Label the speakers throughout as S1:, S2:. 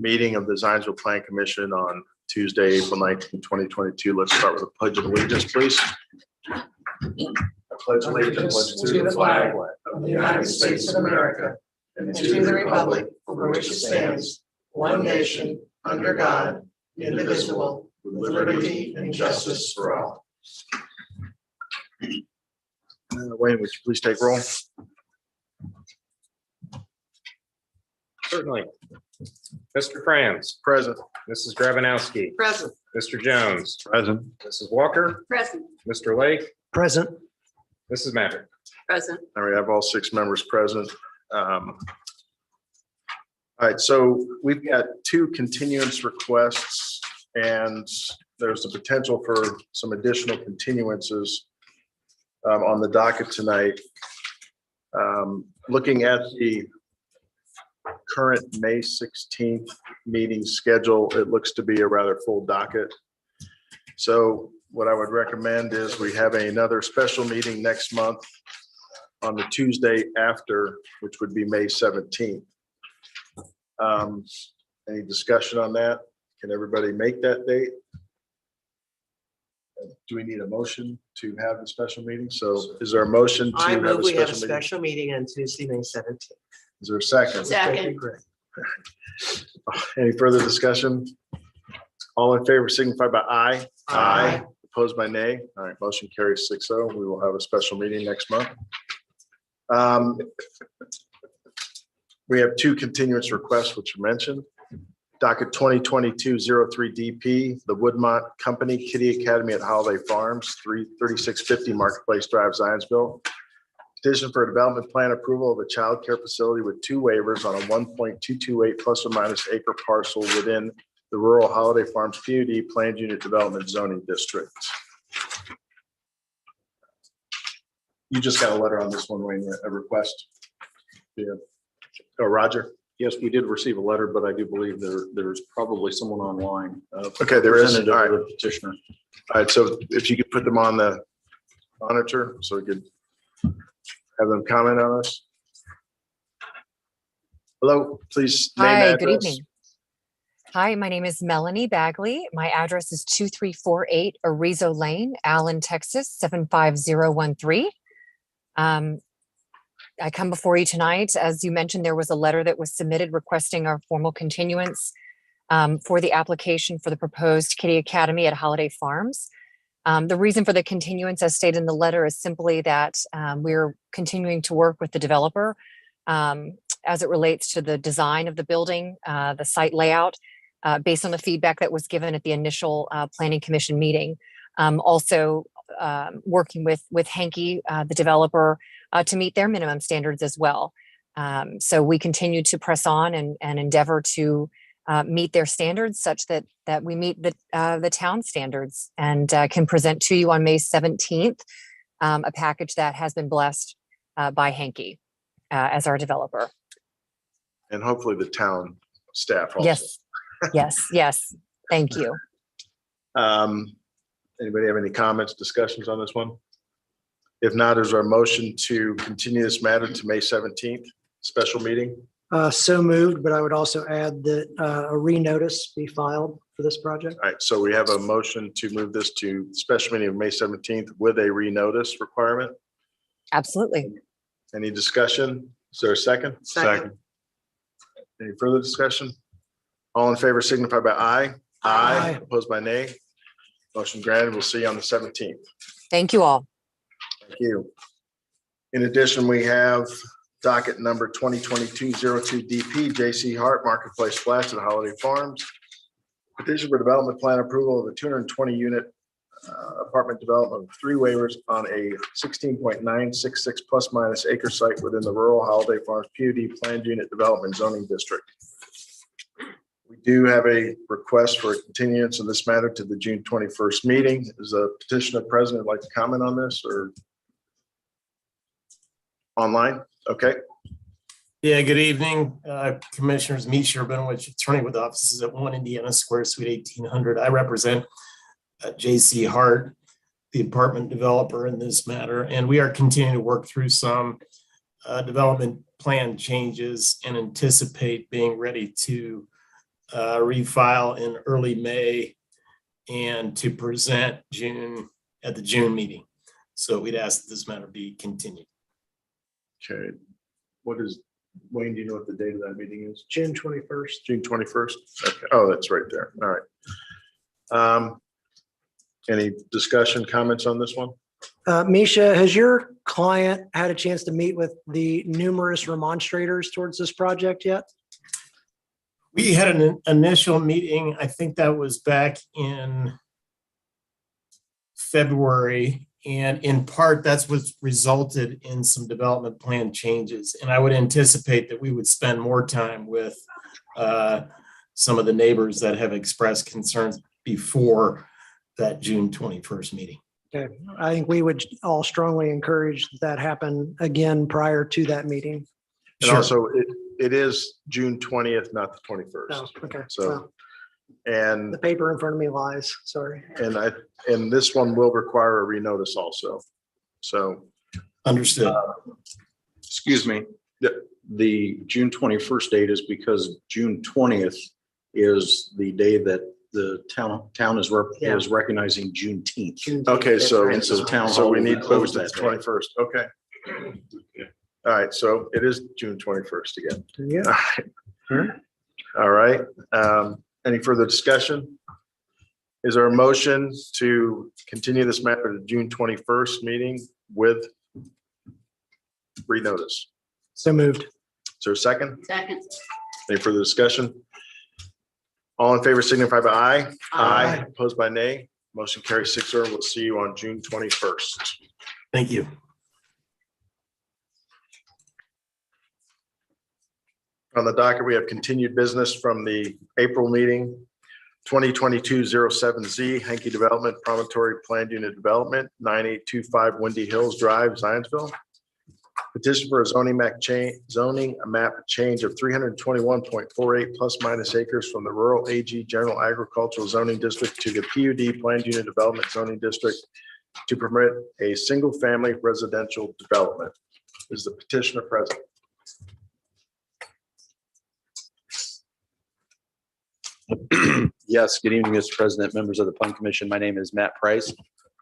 S1: meeting of the Zionsville Plan Commission on Tuesday, April 19, 2022. Let's start with a pledge of allegiance, please. I pledge allegiance to the flag of the United States of America and to the republic for which it stands, one nation, under God, indivisible, with liberty and justice for all. Wayne, would you please take roll?
S2: Certainly. Mr. Franz.
S1: Present.
S2: Mrs. Grabanowski.
S3: Present.
S2: Mr. Jones.
S1: Present.
S2: Mrs. Walker.
S3: Present.
S2: Mr. Lake.
S4: Present.
S2: Mrs. Maverick.
S3: Present.
S1: All right, I have all 6 members present. All right, so we've got 2 continuance requests, and there's the potential for some additional continuances on the docket tonight. Looking at the current May 16th meeting schedule, it looks to be a rather full docket. So what I would recommend is we have another special meeting next month on the Tuesday after, which would be May 17th. Any discussion on that? Can everybody make that date? Do we need a motion to have the special meeting? So is there a motion to
S4: I
S1: have
S4: move
S1: a
S4: we have a
S1: special meeting?
S4: special meeting on Tuesday, May 17th.
S1: Is there a second?
S3: Second.
S4: Great.
S1: Any further discussion? All in favor signify by aye.
S4: Aye.
S1: Opposed by nay. All right, motion carries 6-0. We will have a special meeting next month. We have 2 continuance requests, which are mentioned. Docket 2022-03 DP, the Woodmont Company Kitty Academy at Holiday Farms, 3650 Marketplace Drive, Zionsville. Petition for development plan approval of a child care facility with 2 waivers on a 1.228 plus or minus acre parcel within the rural Holiday Farms PUD Planned Unit Development Zoning District. You just got a letter on this one, Wayne, a request. Yeah. Oh, Roger.
S5: Yes, we did receive a letter, but I do believe there's probably someone online.
S1: Okay, there is. All right.
S5: The petitioner.
S1: All right, so if you could put them on the monitor so we could have them comment on us. Hello, please name and
S6: Hi,
S1: address.
S6: good evening. Hi, my name is Melanie Bagley. My address is 2348 Arizo Lane, Allen, Texas, 75013. I come before you tonight. As you mentioned, there was a letter that was submitted requesting our formal continuance for the application for the proposed Kitty Academy at Holiday Farms. The reason for the continuance, as stated in the letter, is simply that we're continuing to work with the developer as it relates to the design of the building, the site layout, based on the feedback that was given at the initial Planning Commission meeting. Also working with Henke, the developer, to meet their minimum standards as well. So we continue to press on and endeavor to meet their standards such that we meet the town standards and can present to you on May 17th a package that has been blessed by Henke as our developer.
S1: And hopefully the town staff also.
S6: Yes. Thank you.
S1: Anybody have any comments, discussions on this one? If not, is there a motion to continue this matter to May 17th, special meeting?
S4: So moved, but I would also add that a renotice be filed for this project.
S1: All right, so we have a motion to move this to special meeting of May 17th with a renotice requirement.
S6: Absolutely.
S1: Any discussion? Is there a second?
S3: Second.
S1: Any further discussion? All in favor signify by aye.
S4: Aye.
S1: Opposed by nay. Motion granted. We'll see you on the 17th.
S6: Thank you all.
S1: Thank you. In addition, we have docket number 2022-02 DP, J.C. Hart Marketplace Flats at Holiday Farms. Petition for development plan approval of a 220 unit apartment development with 3 waivers on a 16.966 plus minus acre site within the rural Holiday Farms PUD Planned Unit Development Zoning District. We do have a request for a continuance of this matter to the June 21st meeting. Is a petitioner president like to comment on this or online? Okay.
S7: Yeah, good evening, Commissioners. Misha Rabinovich, attorney with offices at 1 Indiana Square, Suite 1800. I represent J.C. Hart, the apartment developer in this matter, and we are continuing to work through some development plan changes and anticipate being ready to refile in early May, and to present at the June meeting. So we'd ask that this matter be continued.
S1: Okay. Wayne, do you know what the date of that meeting is?
S4: June 21st.
S1: June 21st? Okay. Oh, that's right there. All right. Any discussion, comments on this one?
S4: Misha, has your client had a chance to meet with the numerous remonstrators towards this project yet?
S7: We had an initial meeting. I think that was back in February. And in part, that's what resulted in some development plan changes. And I would anticipate that we would spend more time with some of the neighbors that have expressed concerns before that June 21st meeting.
S4: Okay, I think we would all strongly encourage that happen again prior to that meeting.
S1: And
S7: Sure.
S1: also, it is June 20th, not the 21st.
S4: Oh, okay.
S1: So,
S4: Well,
S1: and
S4: the paper in front of me lies, sorry.
S1: and this one will require a renotice also. So,
S7: Understood.
S5: Excuse me. The June 21st date is because June 20th is the day that the town is
S4: Yeah.
S5: recognizing Juneteenth.
S1: okay, so,
S5: And so town
S1: so
S5: hall
S1: we
S5: will be
S1: need
S5: closed
S1: posted the
S5: that day.
S1: 21st. Okay. All right, so it is June 21st again.
S4: Yeah.
S1: All right. Any further discussion? Is there a motion to continue this matter to June 21st meeting with renotice?
S4: So moved.
S1: Is there a second?
S3: Second.
S1: Any further discussion? All in favor signify by aye.
S4: Aye.
S1: Opposed by nay. Motion carries 6-0. We'll see you on June 21st.
S7: Thank you.
S1: On the docket, we have continued business from the April meeting, 2022-07Z, Henke Development Promontory Planned Unit Development, 9825 Windy Hills Drive, Zionsville. Petition for a zoning map change of 321.48 plus minus acres from the rural AG General Agricultural Zoning District to the PUD Planned Unit Development Zoning District to permit a single-family residential development. Is the petitioner present?
S8: Yes, good evening, Mr. President, members of the Plan Commission. My name is Matt Price,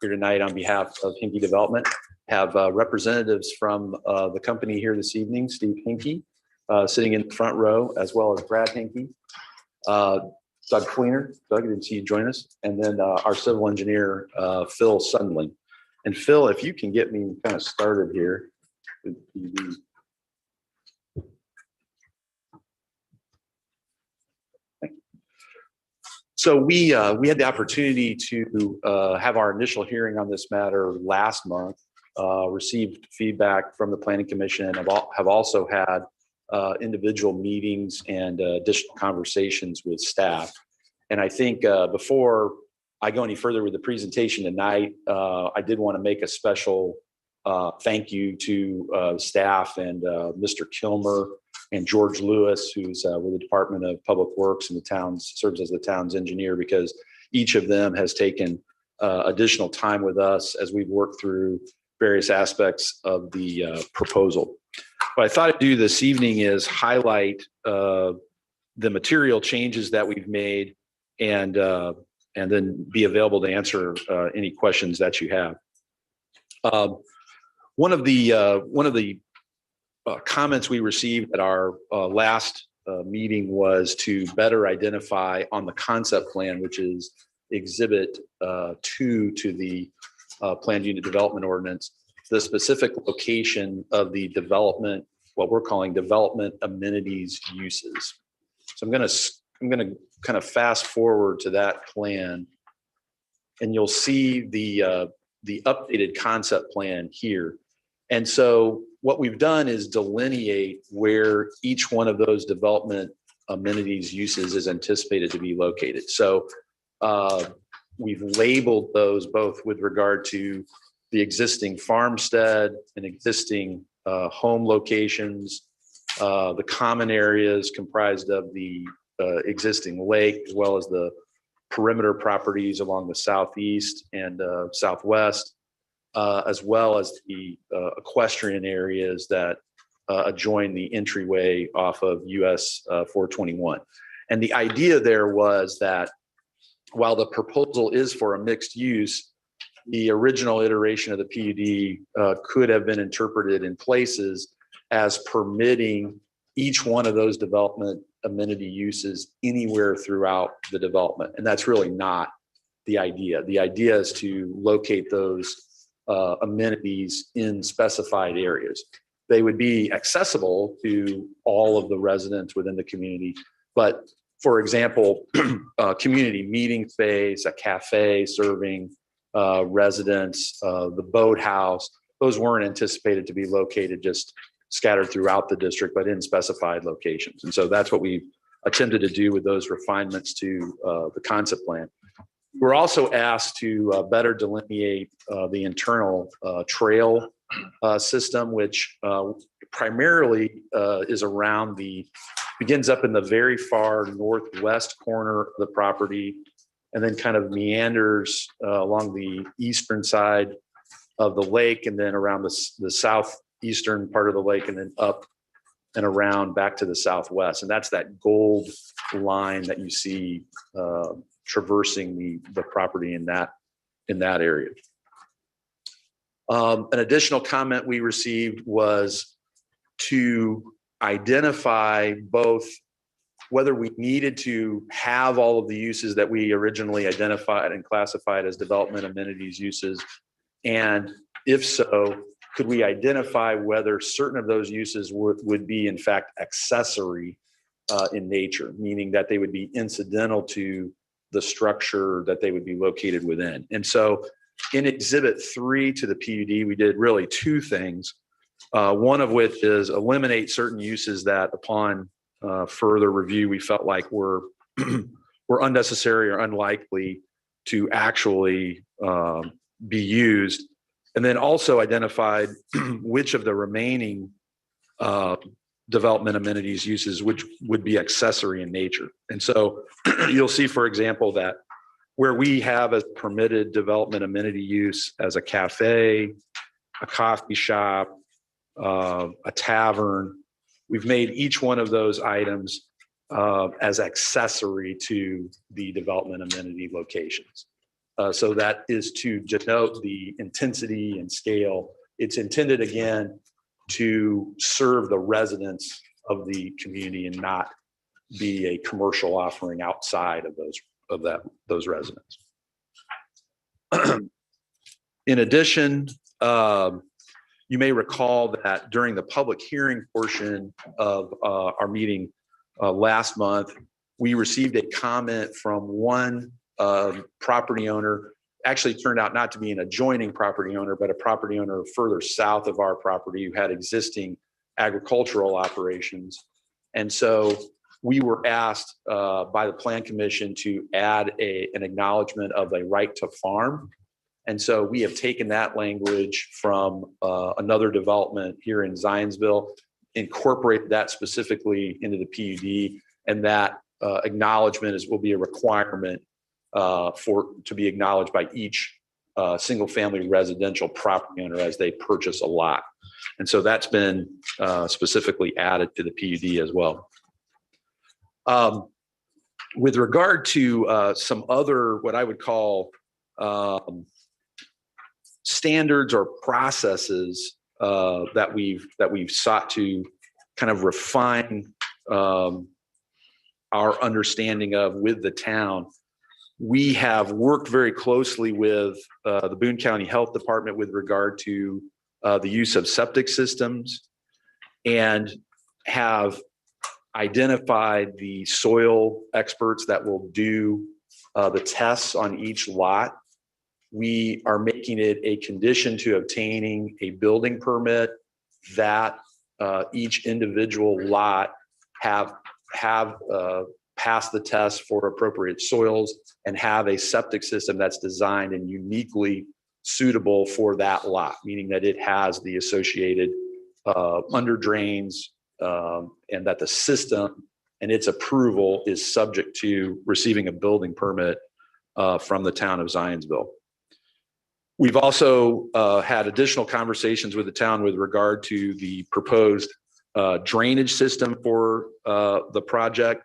S8: here tonight on behalf of Henke Development. Have representatives from the company here this evening, Steve Henke, sitting in the front row, as well as Brad Henke, Doug Fleener. Doug, I didn't see you join us. And then our civil engineer, Phil Sundling. And Phil, if you can get me kind of started here. So we had the opportunity to have our initial hearing on this matter last month, received feedback from the Planning Commission, and have also had individual meetings and additional conversations with staff. And I think before I go any further with the presentation tonight, I did want to make a special thank you to staff and Mr. Kilmer and George Lewis, who's with the Department of Public Works and the town's serves as the town's engineer, because each of them has taken additional time with us as we've worked through various aspects of the proposal. What I thought I'd do this evening is highlight the material changes that we've made and then be available to answer any questions that you have. One of the comments we received at our last meeting was to better identify on the concept plan, which is Exhibit 2 to the Planned Unit Development Ordinance, the specific location of the development, what we're calling development amenities uses. So I'm going to kind of fast forward to that plan, and you'll see the updated concept plan here. And so what we've done is delineate where each one of those development amenities uses is anticipated to be located. So we've labeled those both with regard to the existing farmstead and existing home locations, the common areas comprised of the existing lake, as well as the perimeter properties along the southeast and southwest, as well as the equestrian areas that adjoin the entryway off of US 421. And the idea there was that while the proposal is for a mixed use, the original iteration of the PUD could have been interpreted in places as permitting each one of those development amenity uses anywhere throughout the development. And that's really not the idea. The idea is to locate those amenities in specified areas. They would be accessible to all of the residents within the community. But for example, a community meeting space, a cafe serving residents, the boathouse, those weren't anticipated to be located just scattered throughout the district, but in specified locations. And so that's what we attempted to do with those refinements to the concept plan. We're also asked to better delineate the internal trail system, which primarily is around begins up in the very far northwest corner of the property and then kind of meanders along the eastern side of the lake and then around the southeastern part of the lake and then up and around back to the southwest. And that's that gold line that you see traversing the property in that area. An additional comment we received was to identify both whether we needed to have all of the uses that we originally identified and classified as development amenities uses. And if so, could we identify whether certain of those uses would be in fact accessory in nature, meaning that they would be incidental to the structure that they would be located within. And so in Exhibit 3 to the PUD, we did really two things. One of which is eliminate certain uses that upon further review, we felt like were unnecessary or unlikely to actually be used. And then also identified which of the remaining development amenities uses which would be accessory in nature. And so you'll see, for example, that where we have a permitted development amenity use as a cafe, a coffee shop, a tavern, we've made each one of those items as accessory to the development amenity locations. So that is to denote the intensity and scale. It's intended, again, to serve the residents of the community and not be a commercial offering outside of those residents. In addition, you may recall that during the public hearing portion of our meeting last month, we received a comment from one property owner. Actually turned out not to be an adjoining property owner, but a property owner further south of our property who had existing agricultural operations. And so we were asked by the Plan Commission to add an acknowledgement of a right to farm. And so we have taken that language from another development here in Zionsville, incorporated that specifically into the PUD, and that acknowledgement will be a requirement to be acknowledged by each single family residential property owner as they purchase a lot. And so that's been specifically added to the PUD as well. With regard to some other, what I would call standards or processes that we've sought to kind of refine our understanding of with the town, we have worked very closely with the Boone County Health Department with regard to the use of septic systems and have identified the soil experts that will do the tests on each lot. We are making it a condition to obtaining a building permit that each individual lot have passed the test for appropriate soils and have a septic system that's designed and uniquely suitable for that lot, meaning that it has the associated under drains and that the system and its approval is subject to receiving a building permit from the town of Zionsville. We've also had additional conversations with the town with regard to the proposed drainage system for the project.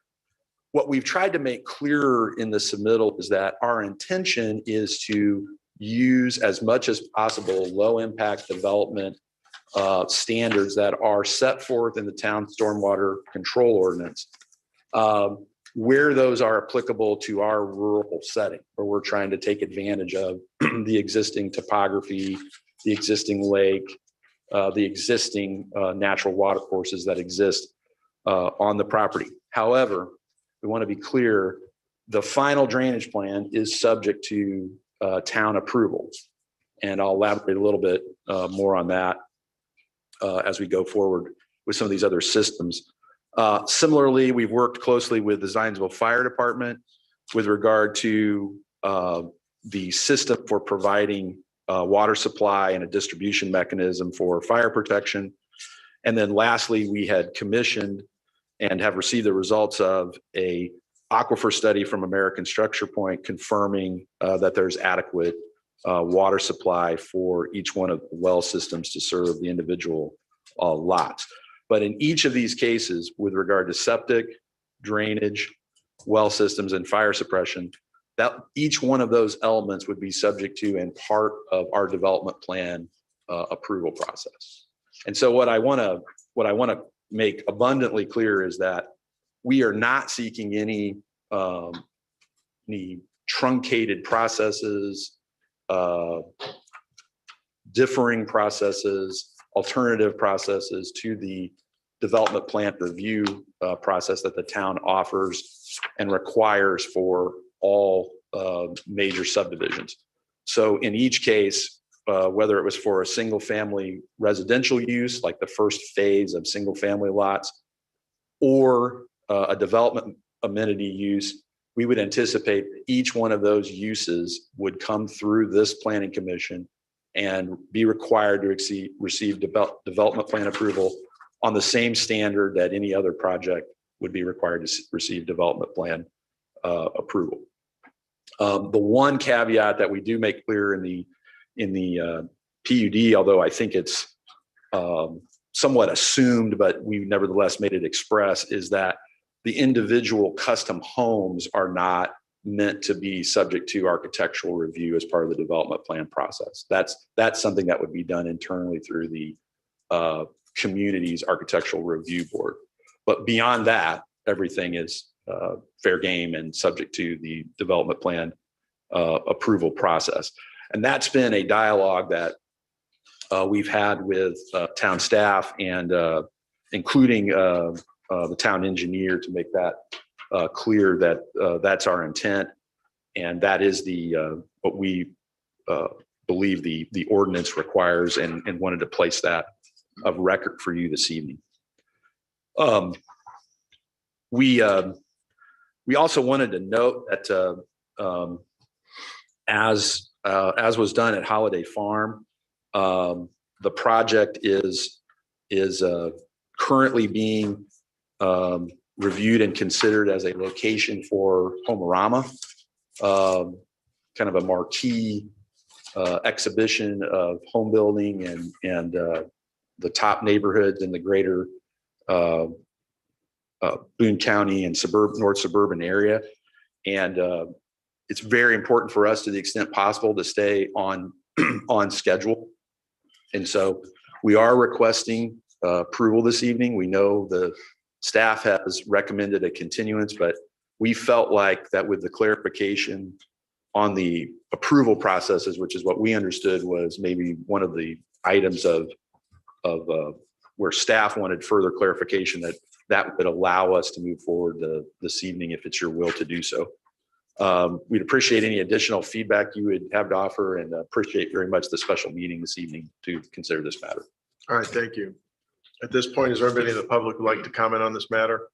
S8: what we've tried to make clearer in the submittal is that our intention is to use as much as possible low impact development standards that are set forth in the town stormwater control ordinance, where those are applicable to our rural setting, where we're trying to take advantage of the existing topography, the existing lake, the existing natural water courses that exist on the property. However, we want to be clear, the final drainage plan is subject to town approval. And I'll elaborate a little bit more on that as we go forward with some of these other systems. Similarly, we've worked closely with the Zionsville Fire Department with regard to the system for providing water supply and a distribution mechanism for fire protection. And then lastly, we had commissioned and have received the results of a aquifer study from American Structure Point confirming that there's adequate water supply for each one of the well systems to serve the individual lots. But in each of these cases, with regard to septic, drainage, well systems, and fire suppression, that each one of those elements would be subject to and part of our development plan approval process. And so what I want to make abundantly clear is that we are not seeking any truncated processes, differing processes, alternative processes to the development plan review process that the town offers and requires for all major subdivisions. So in each case, whether it was for a single family residential use, like the first phase of single family lots, or a development amenity use, we would anticipate each one of those uses would come through this planning commission and be required to receive development plan approval on the same standard that any other project would be required to receive development plan approval. The one caveat that we do make clear in the PUD, although I think it's somewhat assumed, but we nevertheless made it express, is that the individual custom homes are not meant to be subject to architectural review as part of the development plan process. That's something that would be done internally through the community's architectural review board. But beyond that, everything is fair game and subject to the development plan approval process. And that's been a dialogue that we've had with town staff and including the town engineer to make that clear that that's our intent. And that is what we believe the ordinance requires, and wanted to place that of record for you this evening. We also wanted to note that as was done at Holiday Farm, the project is currently being reviewed and considered as a location for Homerama, kind of a marquee exhibition of home building and the top neighborhoods in the greater Boone County and north suburban area. And it's very important for us, to the extent possible, to stay on schedule. And so we are requesting approval this evening. We know the staff has recommended a continuance, but we felt like that with the clarification on the approval processes, which is what we understood was maybe one of the items of where staff wanted further clarification, that would allow us to move forward this evening if it's your will to do so. We'd appreciate any additional feedback you would have to offer, and appreciate very much the special meeting this evening to consider this matter.
S1: All right, thank you. At this point, is there anybody in the public who'd like to comment on this matter?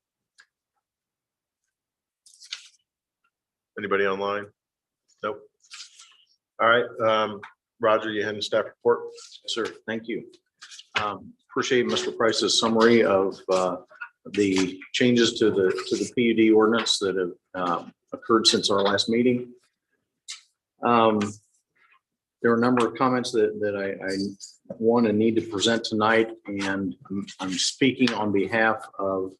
S1: Anybody online? Nope. All right, Roger, you had a staff report?
S5: Sir, thank you. Appreciate Mr. Price's summary of the changes to the PUD ordinance that have occurred since our last meeting. There are a number of comments that I want and need to present tonight, and I'm speaking on behalf of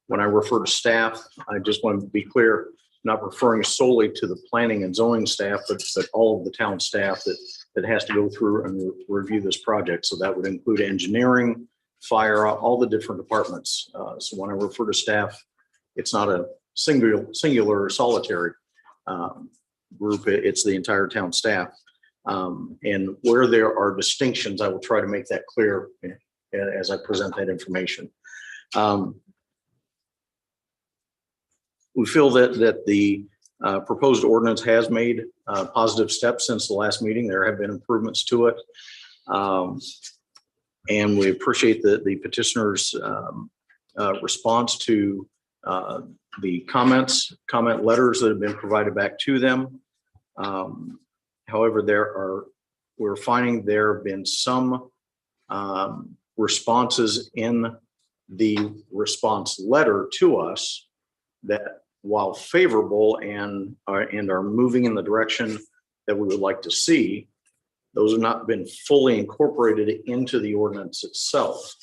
S5: When I refer to staff, I just want to be clear, not referring solely to the planning and zoning staff, but all of the town staff that has to go through and review this project. So that would include engineering, fire, all the different departments. So when I refer to staff, it's not a singular or solitary group. It's the entire town staff. And where there are distinctions, I will try to make that clear as I present that information. We feel that the proposed ordinance has made positive steps since the last meeting. There have been improvements to it. And we appreciate the petitioner's response to the comment letters that have been provided back to them. However, we're finding there have been some responses in the response letter to us that, while favorable and are moving in the direction that we would like to see, those have not been fully incorporated into the ordinance itself.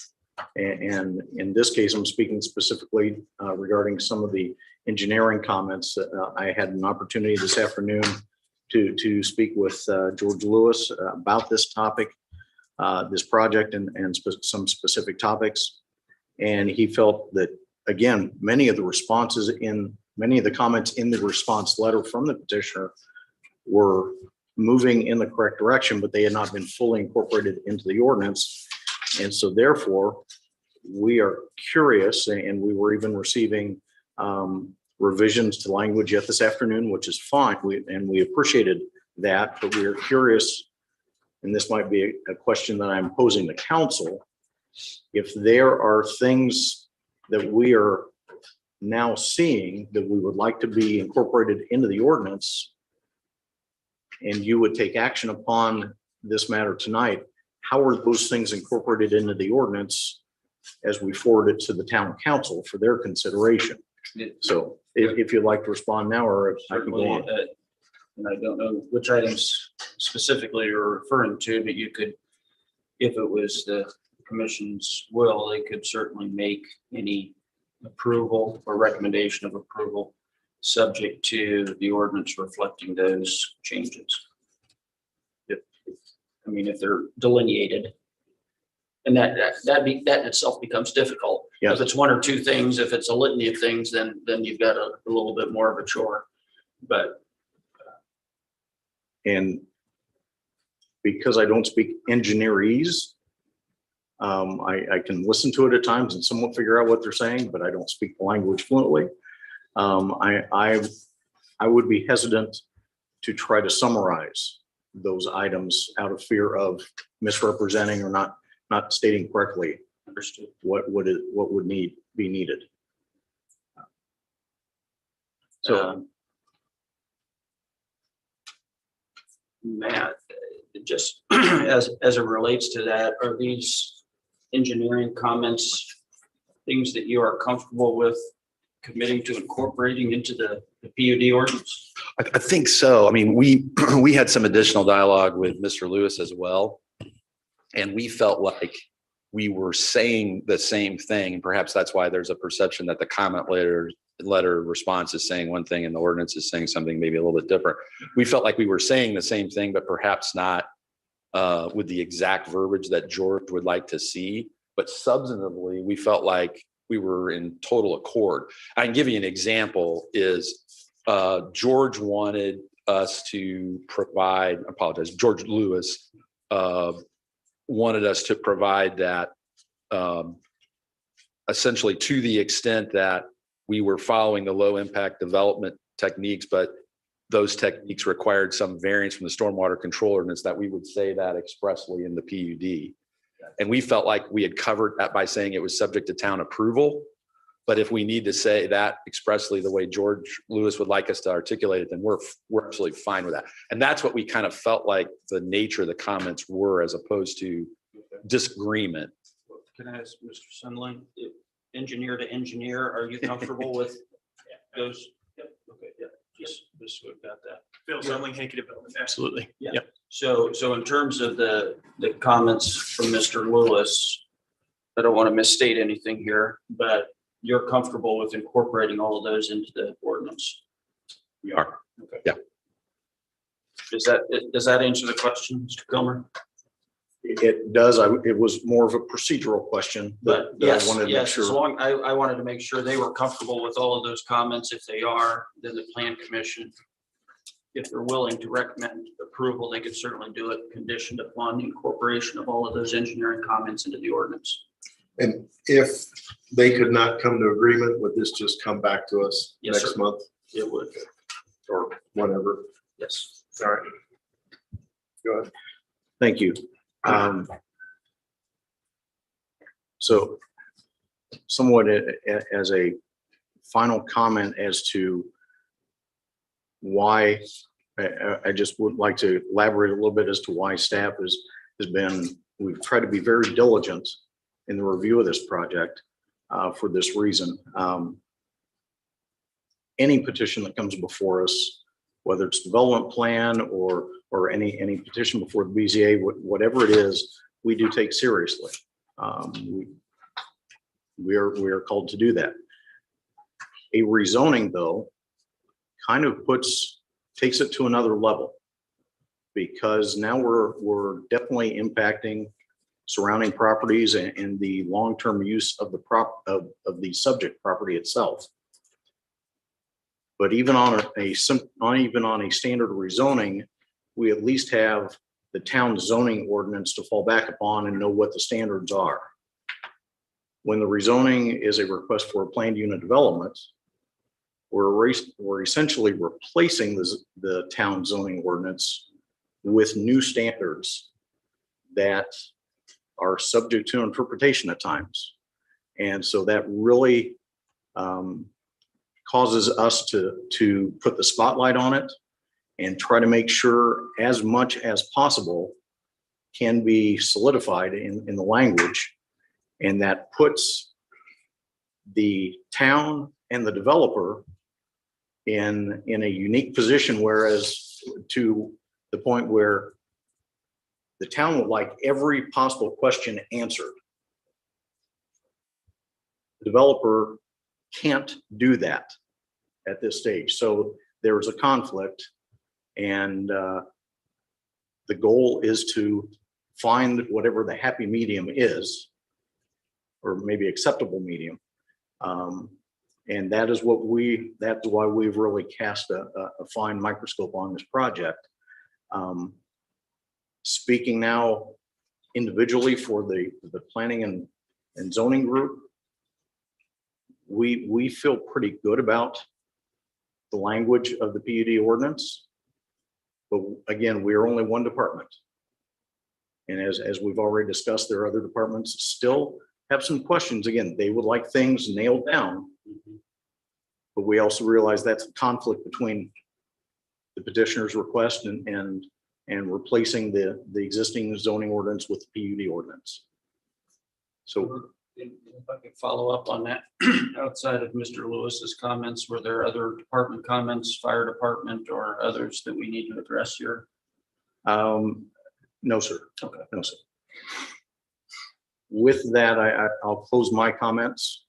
S5: And in this case, I'm speaking specifically regarding some of the engineering comments. I had an opportunity this afternoon to speak with George Lewis about this topic, this project, and some specific topics. And he felt that, again, many of the comments in the response letter from the petitioner were moving in the correct direction, but they had not been fully incorporated into the ordinance. And so therefore, we are curious, and we were even receiving revisions to language yet this afternoon, which is fine. We appreciated that, but we are curious, and this might be a question that I'm posing to council, if there are things that we are now seeing that we would like to be incorporated into the ordinance, and you would take action upon this matter tonight, how are those things incorporated into the ordinance as we forward it to the town council for their consideration? So if you'd like to respond now, or if I can go on.
S3: And I don't know which items specifically you're referring to, but you could, if it was the commission's will, they could certainly make any approval or recommendation of approval subject to the ordinance reflecting those changes. If they're delineated. And that in itself becomes difficult.
S5: Yeah.
S3: If it's one or two things, if it's a litany of things, then you've got a little bit more of a chore. But
S5: and because I don't speak engineerese, I can listen to it at times and somewhat figure out what they're saying, but I don't speak the language fluently. I would be hesitant to try to summarize those items out of fear of misrepresenting or not stating correctly.
S3: understood.
S5: What would be needed. So
S3: Matt, just as it relates to that, are these engineering comments things that you are comfortable with committing to incorporating into the PUD ordinance?
S8: I think so. I mean, we had some additional dialogue with Mr. Lewis as well. And we felt like we were saying the same thing. And perhaps that's why there's a perception that the comment letter response is saying one thing and the ordinance is saying something maybe a little bit different. We felt like we were saying the same thing, but perhaps not with the exact verbiage that George would like to see. But substantively, we felt like we were in total accord. I can give you an example is George wanted us to provide, I apologize, George Lewis wanted us to provide that essentially to the extent that we were following the low impact development techniques, but those techniques required some variance from the stormwater control ordinance, that we would say that expressly in the PUD. And we felt like we had covered that by saying it was subject to town approval. But if we need to say that expressly the way George Lewis would like us to articulate it, then we're absolutely fine with that. And that's what we kind of felt like the nature of the comments were, as opposed to disagreement.
S3: Can I ask Mr. Sunline, engineer to engineer, are you comfortable with those? Yep. Okay, yeah, just we've got that.
S7: Phil Sunling, Hankey Development, absolutely.
S3: Yeah. Yep. So in terms of the comments from Mr. Lewis, I don't want to misstate anything here, but you're comfortable with incorporating all of those into the ordinance.
S8: We are.
S3: Does that answer the question, Mr. Kilmer?
S5: It does. It was more of a procedural question,
S3: But
S5: that I
S3: yes,
S5: wanted to make
S3: yes, as
S5: sure.
S3: long, I wanted to make sure they were comfortable with all of those comments. If they are, then the plan commission, if they're willing to recommend approval, they could certainly do it conditioned upon the incorporation of all of those engineering comments into the ordinance.
S1: And if they could not come to agreement, would this just come back to us
S3: Yes,
S1: next
S3: sir.
S1: month
S3: It would,
S1: or whatever?
S3: yes.
S1: Sorry. Go ahead.
S5: Thank you. So somewhat as a final comment as to why, I just would like to elaborate a little bit as to why staff has been, we've tried to be very diligent in the review of this project for this reason. Any petition that comes before us, whether it's development plan or any petition before the BZA, whatever it is, we do take seriously. We are called to do that. A rezoning, though, kind of takes it to another level, because now we're definitely impacting surrounding properties and the long-term use of the subject property itself. But even on a standard rezoning, we at least have the town zoning ordinance to fall back upon and know what the standards are. When the rezoning is a request for a planned unit development, we're essentially replacing the town zoning ordinance with new standards that are subject to interpretation at times. And so that really causes us to put the spotlight on it and try to make sure as much as possible can be solidified in the language. And that puts the town and the developer in a unique position, whereas to the point where the town would like every possible question answered. The developer can't do that at this stage. So there's a conflict, and the goal is to find whatever the happy medium is, or maybe acceptable medium. And that is that's why we've really cast a fine microscope on this project. Speaking now individually for the planning and zoning group, we feel pretty good about the language of the PUD ordinance. But again, we are only one department. And as we've already discussed, there are other departments that still have some questions. Again, they would like things nailed down. But we also realize that's a conflict between the petitioner's request and replacing the existing zoning ordinance with the PUD ordinance. So
S3: If I could follow up on that, outside of Mr. Lewis's comments, were there other department comments, fire department or others that we need to address here?
S5: no, sir.
S3: Okay.
S5: No, sir. With that, I'll close my comments.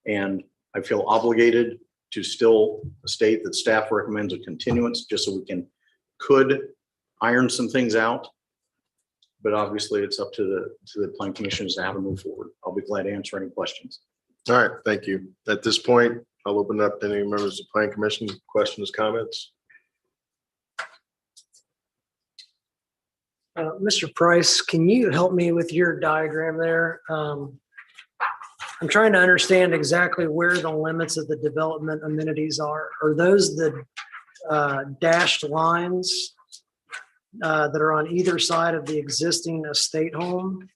S5: And I feel obligated to still state that staff recommends a continuance just so we could iron some things out. But obviously it's up to the planning commissions to have to move forward. I'll be glad to answer any questions.
S1: All right, thank you. At this point, I'll open up to any members of the planning commission, questions, comments.
S4: Mr. Price, can you help me with your diagram there? I'm trying to understand exactly where the limits of the development amenities are. Are those the dashed lines that are on either side of the existing estate home?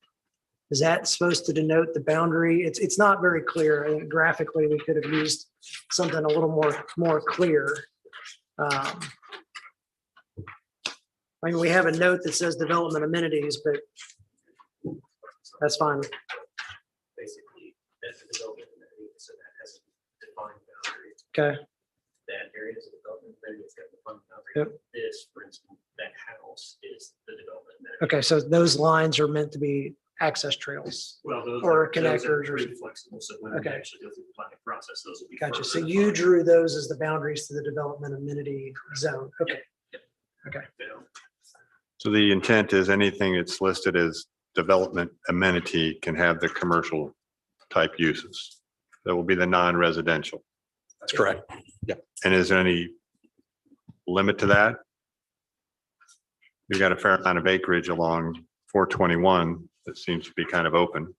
S4: Is that supposed to denote the boundary? It's not very clear. I think graphically we could have used something a little more clear. I mean, we have a note that says development amenities, but that's fine.
S9: Basically, that's the development area, so that has a defined boundary.
S4: Okay.
S9: That area is a development area, it's got a defined boundary.
S4: Yep.
S9: This, for instance, that house is the development area.
S4: Okay, so those lines are meant to be access trails.
S9: Well, those
S4: Or
S9: are- those are
S4: connectors or-
S9: pretty flexible, so when we
S4: Okay.
S9: actually go through the planning process, those will be.
S4: Gotcha. So
S9: further
S4: you
S9: defined.
S4: drew those as the boundaries to the development amenity zone. Okay.
S9: You know,
S10: So the intent is anything that's listed as development amenity can have the commercial type uses. That will be the non-residential.
S8: That's correct.
S10: And is there any limit to that? You've got a fair amount of acreage along 421 that seems to be kind of open.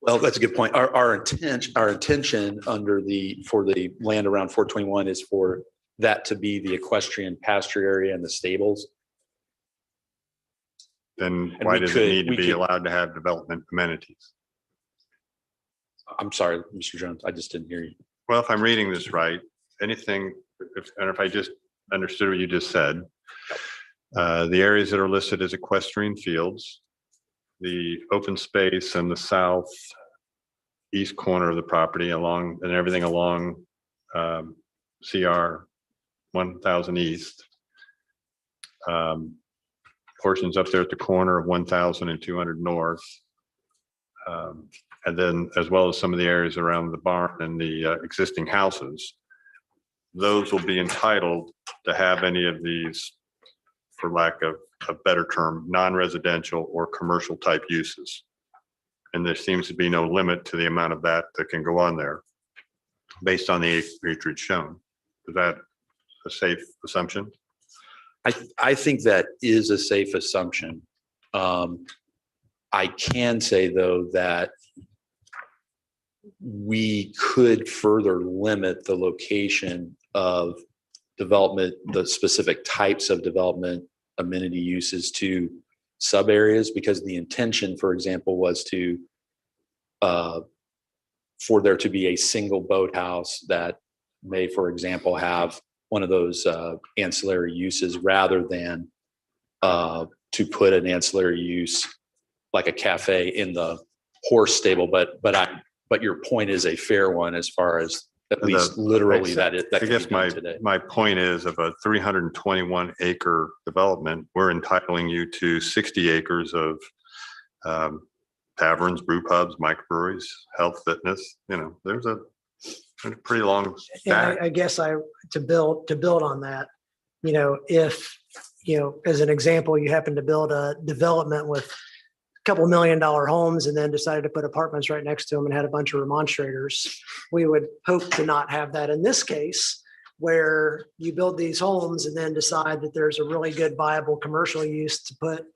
S8: Well, that's a good point. Our intention for the land around 421 is for that to be the equestrian pasture area and the stables.
S10: Then
S8: And
S10: why
S8: we
S10: does
S8: could-
S10: it need to
S8: we
S10: be
S8: could-
S10: allowed to have development amenities?
S8: I'm sorry, Mr. Jones, I just didn't hear you.
S10: Well, if I'm reading this right, anything, and if I just understood what you just said, the areas that are listed as equestrian fields, the open space and the south east corner of the property along, and everything along CR 1000 East. Portions up there at the corner of 1000 and 200 North. And then as well as some of the areas around the barn and the existing houses. Those will be entitled to have any of these, for lack of a better term, non-residential or commercial type uses. And there seems to be no limit to the amount of that can go on there based on the acreage shown. Is that a safe assumption?
S8: I think that is a safe assumption. I can say, though, that we could further limit the location of development, the specific types of development amenity uses to sub areas, because the intention, for example, was to for there to be a single boathouse that may, for example, have one of those ancillary uses rather than to put an ancillary use like a cafe in the horse stable. But your point is a fair one as far as at least literally that
S10: I
S8: can be
S10: guess
S8: done today.
S10: my point is of a 321 acre development, we're entitling you to 60 acres of taverns, brew pubs, microbreweries, health, fitness, there's a pretty long
S4: And
S10: stack.
S4: I guess to build on that, if, as an example, you happen to build a development with a couple $1 million homes and then decided to put apartments right next to them and had a bunch of remonstrators, we would hope to not have that in this case, where you build these homes and then decide that there's a really good viable commercial use to put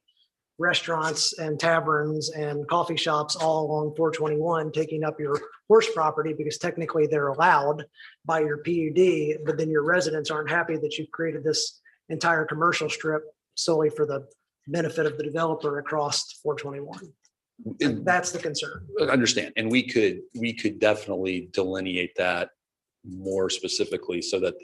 S4: restaurants and taverns and coffee shops all along 421, taking up your horse property because technically they're allowed by your PUD, but then your residents aren't happy that you've created this entire commercial strip solely for the benefit of the developer across 421. That's the concern.
S8: I understand. And we could definitely delineate that more specifically so that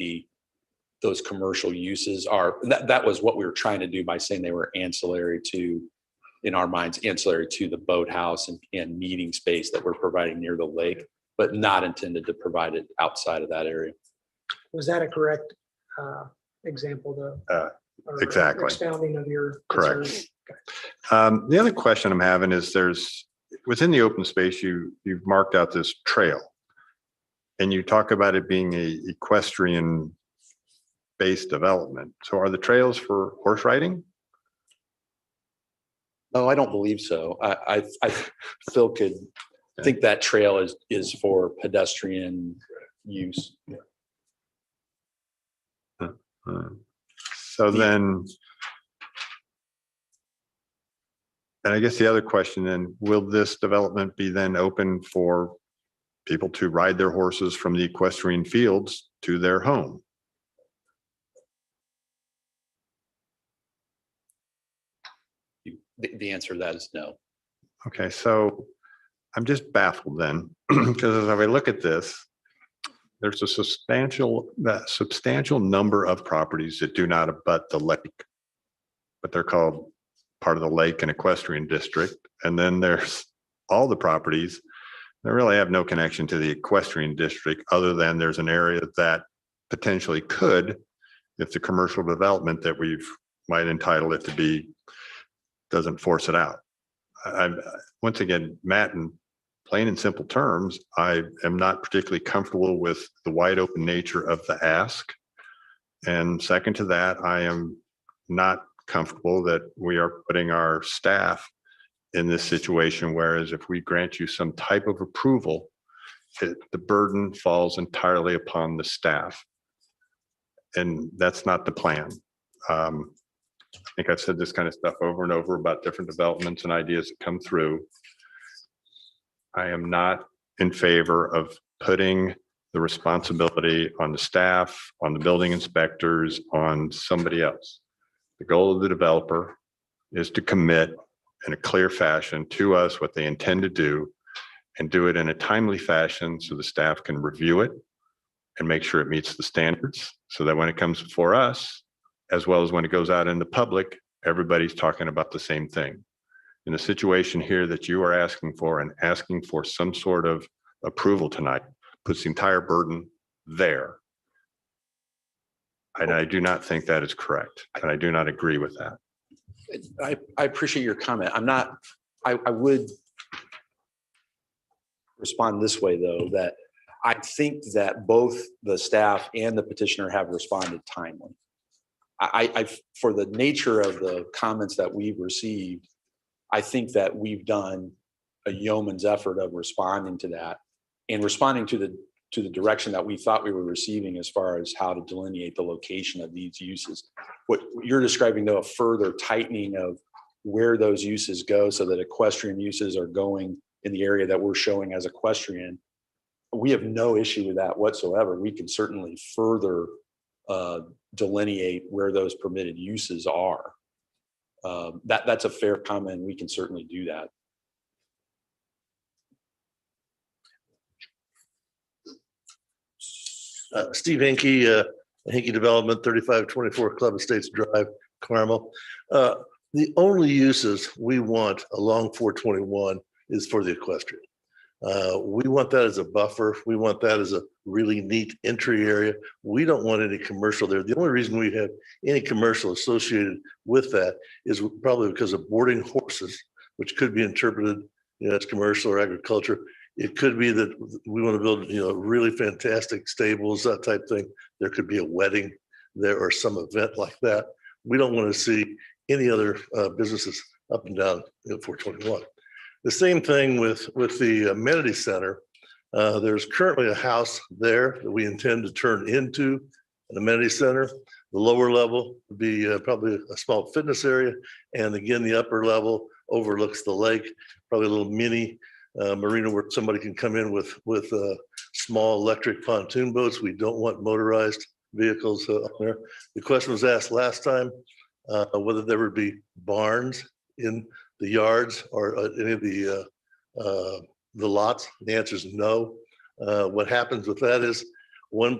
S8: those commercial uses are, that was what we were trying to do by saying they were ancillary to, in our minds, ancillary to the boathouse and meeting space that we're providing near the lake, but not intended to provide it outside of that area.
S4: Was that a correct example though? Or
S10: Exactly.
S4: Expounding of your
S10: Correct.
S4: concern?
S10: The other question I'm having is there's, within the open space, you've marked out this trail. And you talk about it being a equestrian based development. So are the trails for horse riding?
S8: No, I don't believe so. I Phil could think that trail is for pedestrian use.
S10: So then, and I guess the other question then, will this development be then open for people to ride their horses from the equestrian fields to their home?
S8: The answer to that is no.
S10: Okay, so I'm just baffled then, because as I look at this, there's a substantial number of properties that do not abut the lake, but they're called part of the lake and equestrian district. And then there's all the properties that really have no connection to the equestrian district, other than there's an area that potentially could, if the commercial development that we've might entitle it to be, doesn't force it out. once again, Matt, in plain and simple terms, I am not particularly comfortable with the wide open nature of the ask. And second to that, I am not comfortable that we are putting our staff in this situation, whereas if we grant you some type of approval, the burden falls entirely upon the staff. And that's not the plan. I think I've said this kind of stuff over and over about different developments and ideas that come through. I am not in favor of putting the responsibility on the staff, on the building inspectors, on somebody else. The goal of the developer is to commit in a clear fashion to us what they intend to do and do it in a timely fashion so the staff can review it and make sure it meets the standards so that when it comes before us, as well as when it goes out in the public, everybody's talking about the same thing. In the situation here that you are asking for and asking for some sort of approval tonight puts the entire burden there. And I do not think that is correct. And I do not agree with that.
S8: I appreciate your comment. I would respond this way, though, that I think that both the staff and the petitioner have responded timely. For the nature of the comments that we've received, I think that we've done a yeoman's effort of responding to that and responding to the direction that we thought we were receiving as far as how to delineate the location of these uses. What you're describing, though, a further tightening of where those uses go so that equestrian uses are going in the area that we're showing as equestrian. We have no issue with that whatsoever. We can certainly further delineate where those permitted uses are. That's a fair comment. We can certainly do that.
S11: Steve Hinkie, Hinkie Development, 3524 Club Estates Drive, Carmel. The only uses we want along 421 is for the equestrian. We want that as a buffer. We want that as a really neat entry area. We don't want any commercial there. The only reason we have any commercial associated with that is probably because of boarding horses, which could be interpreted, as commercial or agriculture. It could be that we want to build, really fantastic stables, that type thing. There could be a wedding there or some event like that. We don't want to see any other businesses up and down 421. The same thing with the amenity center. There's currently a house there that we intend to turn into an amenity center. The lower level would be probably a small fitness area. And again, the upper level overlooks the lake, probably a little mini marina where somebody can come in with small electric pontoon boats. We don't want motorized vehicles on there. The question was asked last time whether there would be barns in the yards or any of the lots. The answer is no. What happens with that is one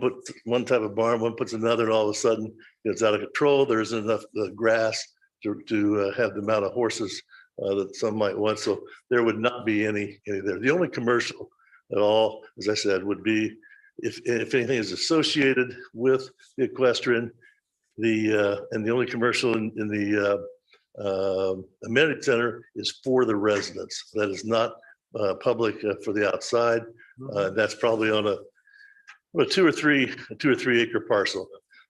S11: type of barn, one puts another, and all of a sudden it's out of control. There isn't enough grass to have the amount of horses that some might want. So there would not be any there. The only commercial at all, as I said, would be if anything is associated with the equestrian, and the only commercial in the amenity center is for the residents. That is not public for the outside. That's probably on a 2 or 3 acre parcel.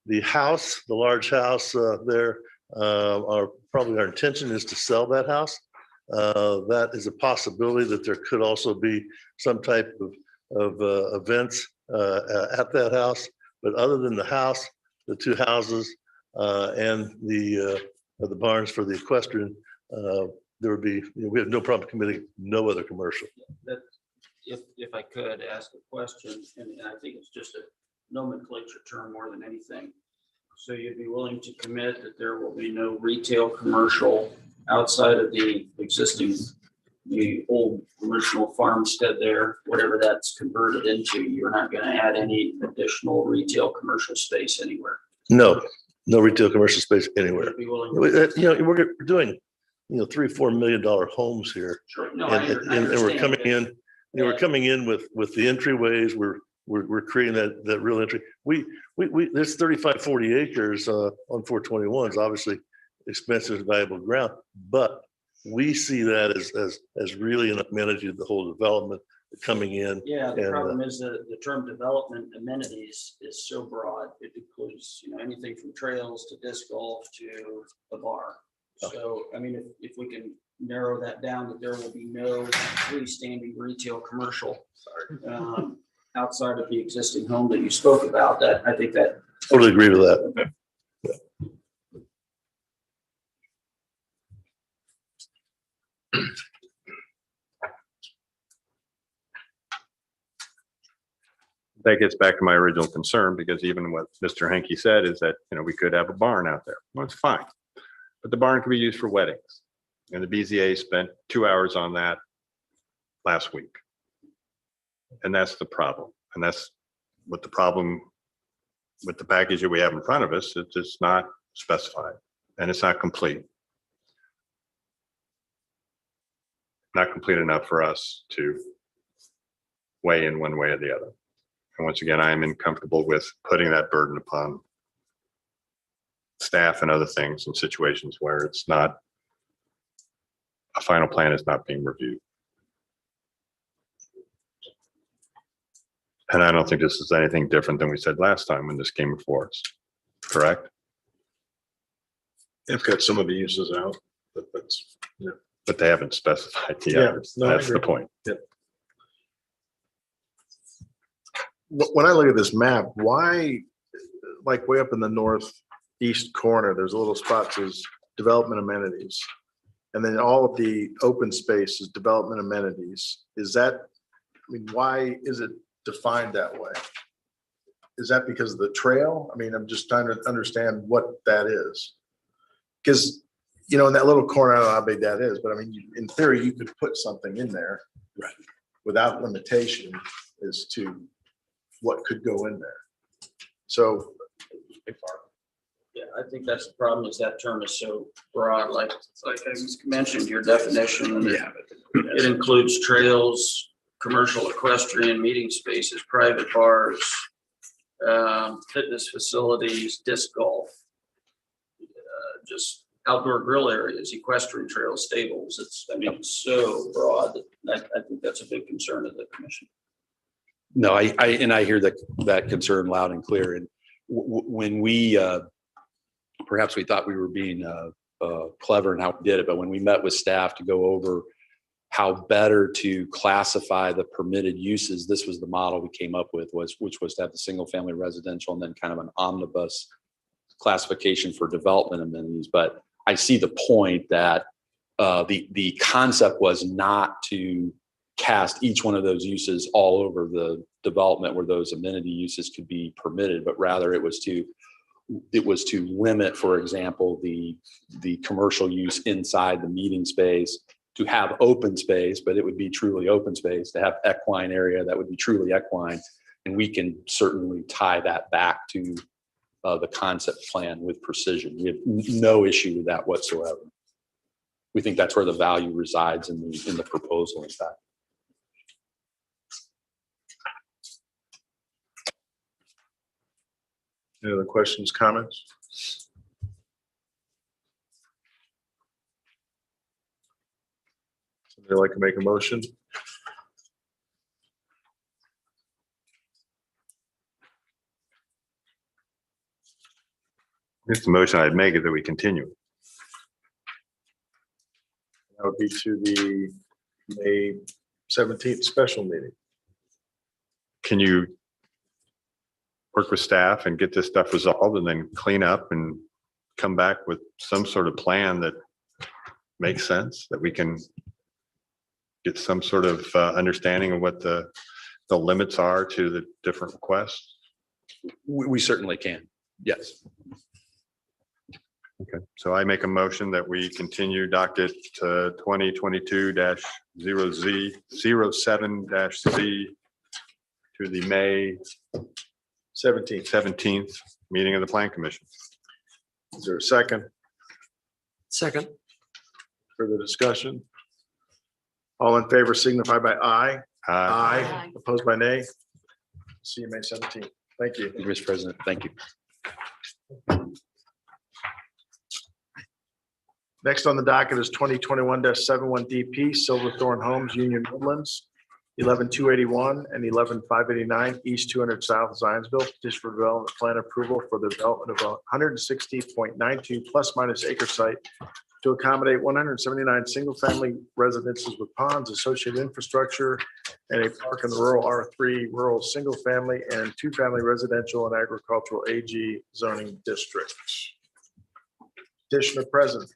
S11: The house, the large house there, our intention is to sell that house. That is a possibility that there could also be some type of events at that house. But other than the house, the 2 houses, and the barns for the equestrian, there would be, we have no problem committing no other commercial.
S3: If I could ask a question, and I think it's just a nomenclature term more than anything. So you'd be willing to commit that there will be no retail commercial outside of the existing, the old commercial farmstead there, whatever that's converted into. You're not going to add any additional retail commercial space anywhere.
S11: No retail commercial space anywhere.
S3: You'd be willing
S11: We're doing, $3-4 million homes here.
S3: Sure. No,
S11: And we're coming in, we're coming in with the entryways. We're creating that real entry. There's 35, 40 acres on 421 is obviously expensive, valuable ground, but we see that as really an amenity to the whole development coming in.
S3: Yeah, the
S11: And,
S3: problem is that the term development amenities is so broad. It includes, anything from trails to disc golf to a bar. So, I mean, if we can narrow that down, that there will be no freestanding retail commercial outside of the existing home that you spoke about, that I think that.
S11: Totally agree with that.
S10: That gets back to my original concern, because even what Mr. Henke said is that, we could have a barn out there. Well, it's fine. But the barn can be used for weddings. And the BZA spent 2 hours on that last week. And that's the problem. And that's what the problem with the package that we have in front of us. It's just not specified and it's not complete. Not complete enough for us to weigh in one way or the other. And once again, I am uncomfortable with putting that burden upon staff and other things in situations where it's not, a final plan is not being reviewed. And I don't think this is anything different than we said last time when this came before us, correct?
S1: They've got some of the uses out, but that's,
S10: But they haven't specified the
S1: Yeah,
S10: others.
S1: no, I
S10: That's the
S1: agree.
S10: point.
S1: when I look at this map, why, like way up in the northeast corner, there's a little spot that says development amenities. And then all of the open space is development amenities. Is that, why is it defined that way? Is that because of the trail? I'm just trying to understand what that is. Because, in that little corner, I don't know how big that is, but in theory, you could put something in there.
S11: Right.
S1: Without limitation as to what could go in there. So.
S3: Yeah, I think that's the problem, is that term is so broad, like I mentioned, your definition. It includes trails, commercial equestrian meeting spaces, private bars, fitness facilities, disc golf, just outdoor grill areas, equestrian trails, stables. It's so broad that I think that's a big concern of the commission.
S8: No, I hear that concern loud and clear. And when we, perhaps we thought we were being clever in how we did it, but when we met with staff to go over how better to classify the permitted uses, this was the model we came up with, which was to have the single family residential and then kind of an omnibus classification for development amenities. But I see the point that the concept was not to cast each one of those uses all over the development where those amenity uses could be permitted, but rather it was to limit, for example, the commercial use inside the meeting space, to have open space, but it would be truly open space, to have equine area that would be truly equine. And we can certainly tie that back to the concept plan with precision. We have no issue with that whatsoever. We think that's where the value resides in the proposal, in fact.
S1: Any other questions, comments? Somebody like to make a motion?
S10: I guess the motion I'd make is that we continue.
S1: That would be to the May 17th special meeting.
S10: Can you work with staff and get this stuff resolved and then clean up and come back with some sort of plan that makes sense, that we can get some sort of understanding of what the limits are to the different requests?
S8: We certainly can. Yes.
S10: Okay, so I make a motion that we continue docket 2022-0Z07-Z to the May 17th meeting of the Plan Commission.
S1: Is there a second?
S4: Second.
S1: Further discussion? All in favor signify by aye.
S10: Aye.
S1: Opposed by nay? See you May 17th. Thank you.
S8: Mr. President, thank you.
S1: Next on the docket is 2021-71 DP Silverthorne Homes, Union Woodlands, 11-281 and 11-589 East 200 South Zionsville. Petition for development plan approval for the development of 160.92 plus minus acre site to accommodate 179 single-family residences with ponds, associated infrastructure, and a park in the rural R3 rural single-family and two-family residential and agricultural AG zoning districts. Petitioner present.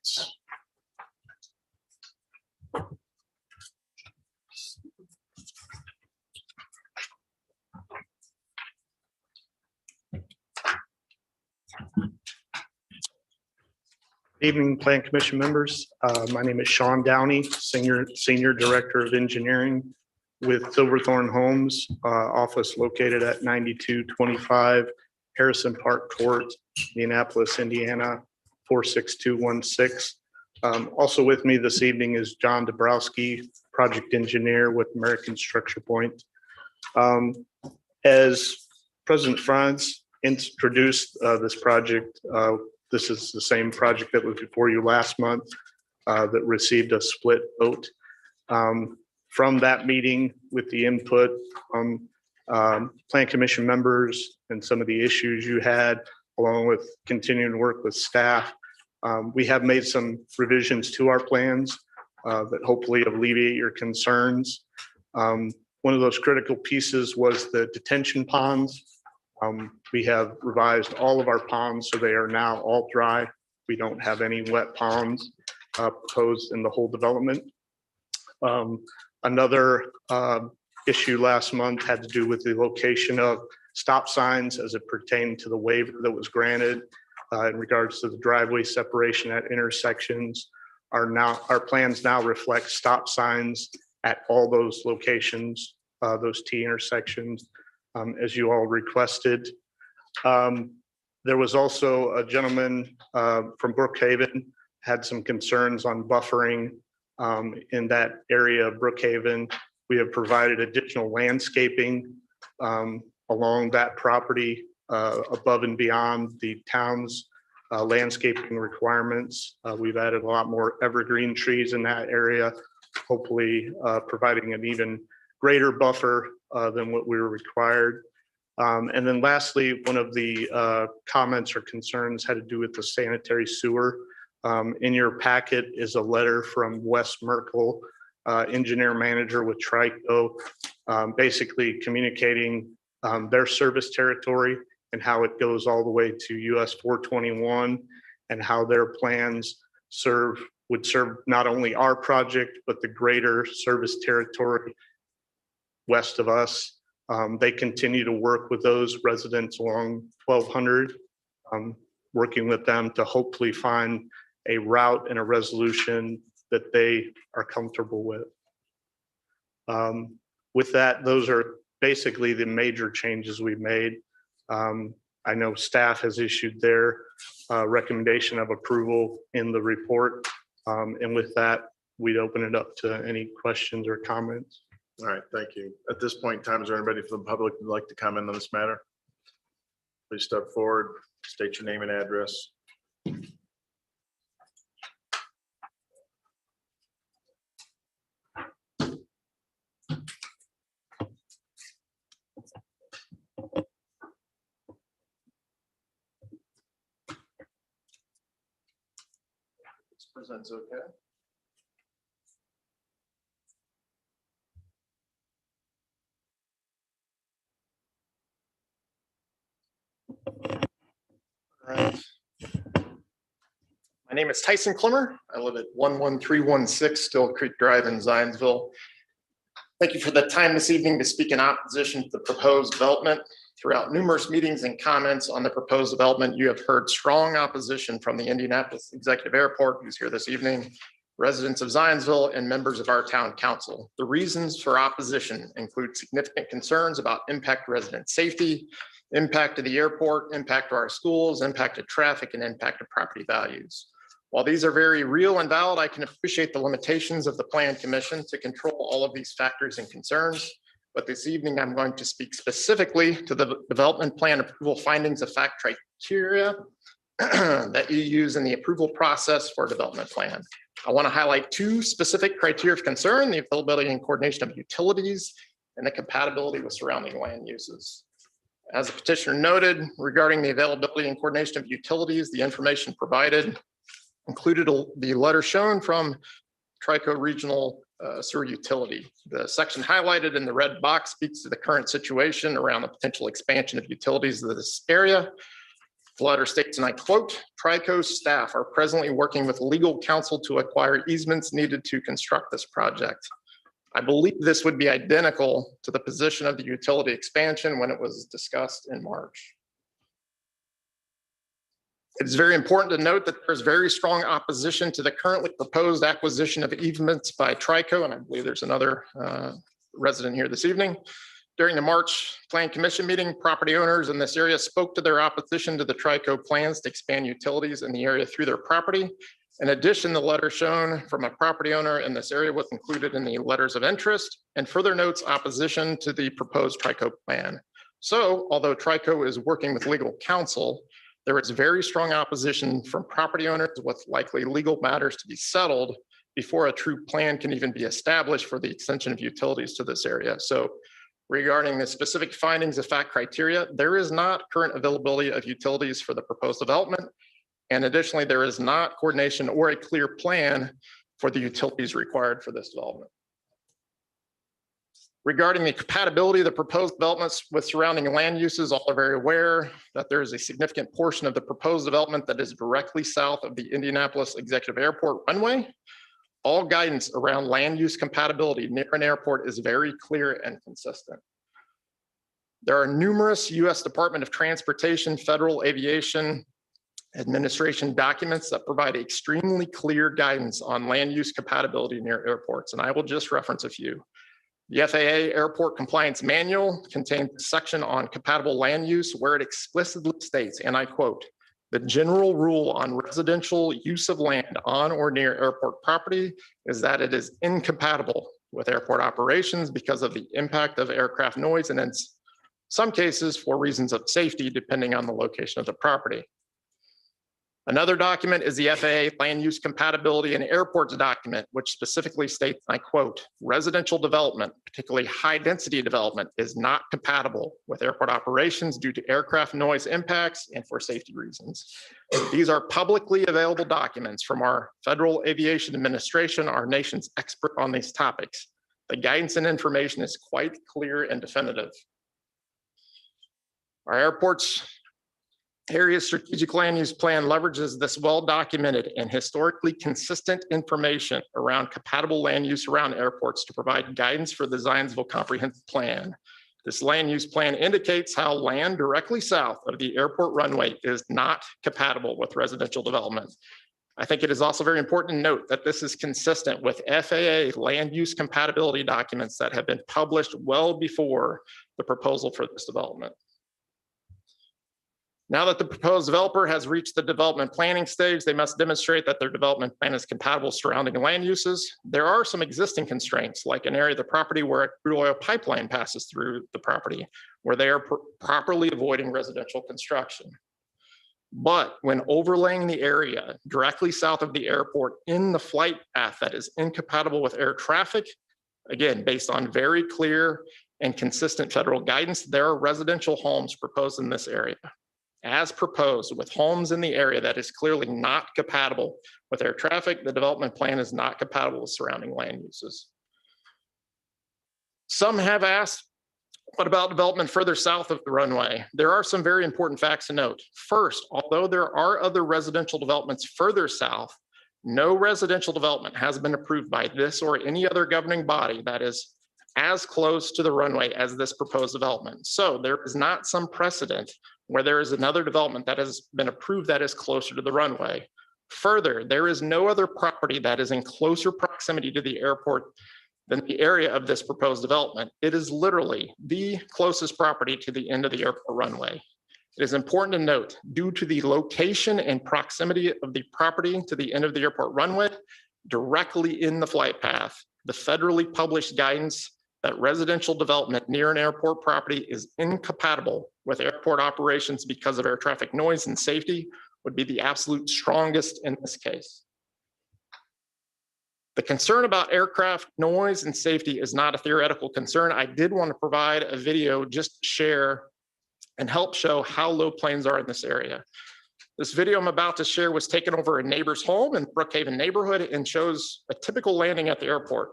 S12: Evening, Plan Commission members. My name is Sean Downey, Senior Director of Engineering with Silverthorne Homes, office located at 9225 Harrison Park Court, Indianapolis, Indiana, 46216. Also with me this evening is John Dabrowski, Project Engineer with American Structure Point. As President Franz introduced this project, this is the same project that was before you last month that received a split vote. From that meeting with the input from Plan Commission members and some of the issues you had, along with continuing to work with staff, we have made some revisions to our plans that hopefully alleviate your concerns. One of those critical pieces was the detention ponds. We have revised all of our ponds, so they are now all dry. We don't have any wet ponds proposed in the whole development. Another issue last month had to do with the location of stop signs as it pertained to the waiver that was granted in regards to the driveway separation at intersections. Our plans now reflect stop signs at all those locations, those T intersections, as you all requested. There was also a gentleman from Brookhaven had some concerns on buffering in that area of Brookhaven. We have provided additional landscaping along that property above and beyond the town's landscaping requirements. We've added a lot more evergreen trees in that area, hopefully providing an even greater buffer than what we were required. And then lastly, one of the comments or concerns had to do with the sanitary sewer. In your packet is a letter from Wes Merkel, engineer manager with Trico, basically communicating their service territory and how it goes all the way to US 421 and how their plans would serve not only our project, but the greater service territory west of us. They continue to work with those residents along 1200, working with them to hopefully find a route and a resolution that they are comfortable with. With that, those are basically the major changes we've made. I know staff has issued their recommendation of approval in the report. And with that, we'd open it up to any questions or comments.
S1: All right, thank you. At this point in time, is there anybody from the public who'd like to comment on this matter? Please step forward, state your name and address. This presents okay.
S13: Right. My name is Tyson Clemmer. I live at 11316 Still Creek Drive in Zionsville. Thank you for the time this evening to speak in opposition to the proposed development. Throughout numerous meetings and comments on the proposed development, you have heard strong opposition from the Indianapolis Executive Airport, who's here this evening, residents of Zionsville, and members of our town council. The reasons for opposition include significant concerns about impact to resident safety, impact to the airport, impact to our schools, impact to traffic, and impact to property values. While these are very real and valid, I can appreciate the limitations of the Plan Commission to control all of these factors and concerns. But this evening, I'm going to speak specifically to the development plan approval findings of fact criteria that you use in the approval process for a development plan. I want to highlight two specific criteria of concern: the availability and coordination of utilities and the compatibility with surrounding land uses. As the petitioner noted, regarding the availability and coordination of utilities, the information provided included the letter shown from Trico Regional Sewer Utility. The section highlighted in the red box speaks to the current situation around the potential expansion of utilities in this area. The letter states, and I quote, "Trico's staff are presently working with legal counsel to acquire easements needed to construct this project." I believe this would be identical to the position of the utility expansion when it was discussed in March. It's very important to note that there's very strong opposition to the currently proposed acquisition of easements by Trico, and I believe there's another resident here this evening. During the March Plan Commission meeting, property owners in this area spoke to their opposition to the Trico plans to expand utilities in the area through their property. In addition, the letter shown from a property owner in this area was included in the letters of interest and further notes opposition to the proposed Trico plan. So, although Trico is working with legal counsel, there is very strong opposition from property owners with likely legal matters to be settled before a true plan can even be established for the extension of utilities to this area. So, regarding the specific findings of fact criteria, there is not current availability of utilities for the proposed development. And additionally, there is not coordination or a clear plan for the utilities required for this development. Regarding the compatibility of the proposed developments with surrounding land uses, all are very aware that there is a significant portion of the proposed development that is directly south of the Indianapolis Executive Airport runway. All guidance around land use compatibility near an airport is very clear and consistent. There are numerous U.S. Department of Transportation, Federal Aviation Administration documents that provide extremely clear guidance on land use compatibility near airports, and I will just reference a few. The FAA Airport Compliance Manual contains a section on compatible land use where it explicitly states, and I quote, "The general rule on residential use of land on or near airport property is that it is incompatible with airport operations because of the impact of aircraft noise and in some cases for reasons of safety, depending on the location of the property." Another document is the FAA Land Use Compatibility in Airports document, which specifically states, I quote, "Residential development, particularly high-density development, is not compatible with airport operations due to aircraft noise impacts and for safety reasons." These are publicly available documents from our Federal Aviation Administration, our nation's expert on these topics. The guidance and information is quite clear and definitive. Our airports area strategic land use plan leverages this well-documented and historically consistent information around compatible land use around airports to provide guidance for the Zionsville Comprehensive Plan. This land use plan indicates how land directly south of the airport runway is not compatible with residential development. I think it is also very important to note that this is consistent with FAA land use compatibility documents that have been published well before the proposal for this development. Now that the proposed developer has reached the development planning stage, they must demonstrate that their development plan is compatible with surrounding land uses. There are some existing constraints, like an area of the property where a crude oil pipeline passes through the property, where they are properly avoiding residential construction. But when overlaying the area directly south of the airport in the flight path that is incompatible with air traffic, again, based on very clear and consistent federal guidance, there are residential homes proposed in this area. As proposed, with homes in the area that is clearly not compatible with air traffic, the development plan is not compatible with surrounding land uses. Some have asked, what about development further south of the runway? There are some very important facts to note. First, although there are other residential developments further south, no residential development has been approved by this or any other governing body that is as close to the runway as this proposed development. So there is not some precedent where there is another development that has been approved that is closer to the runway. Further, there is no other property that is in closer proximity to the airport than the area of this proposed development. It is literally the closest property to the end of the airport runway. It is important to note, due to the location and proximity of the property to the end of the airport runway, directly in the flight path, the federally published guidance that residential development near an airport property is incompatible with airport operations because of air traffic noise and safety would be the absolute strongest in this case. The concern about aircraft noise and safety is not a theoretical concern. I did want to provide a video just to share and help show how low planes are in this area. This video I'm about to share was taken over a neighbor's home in Brookhaven neighborhood and shows a typical landing at the airport.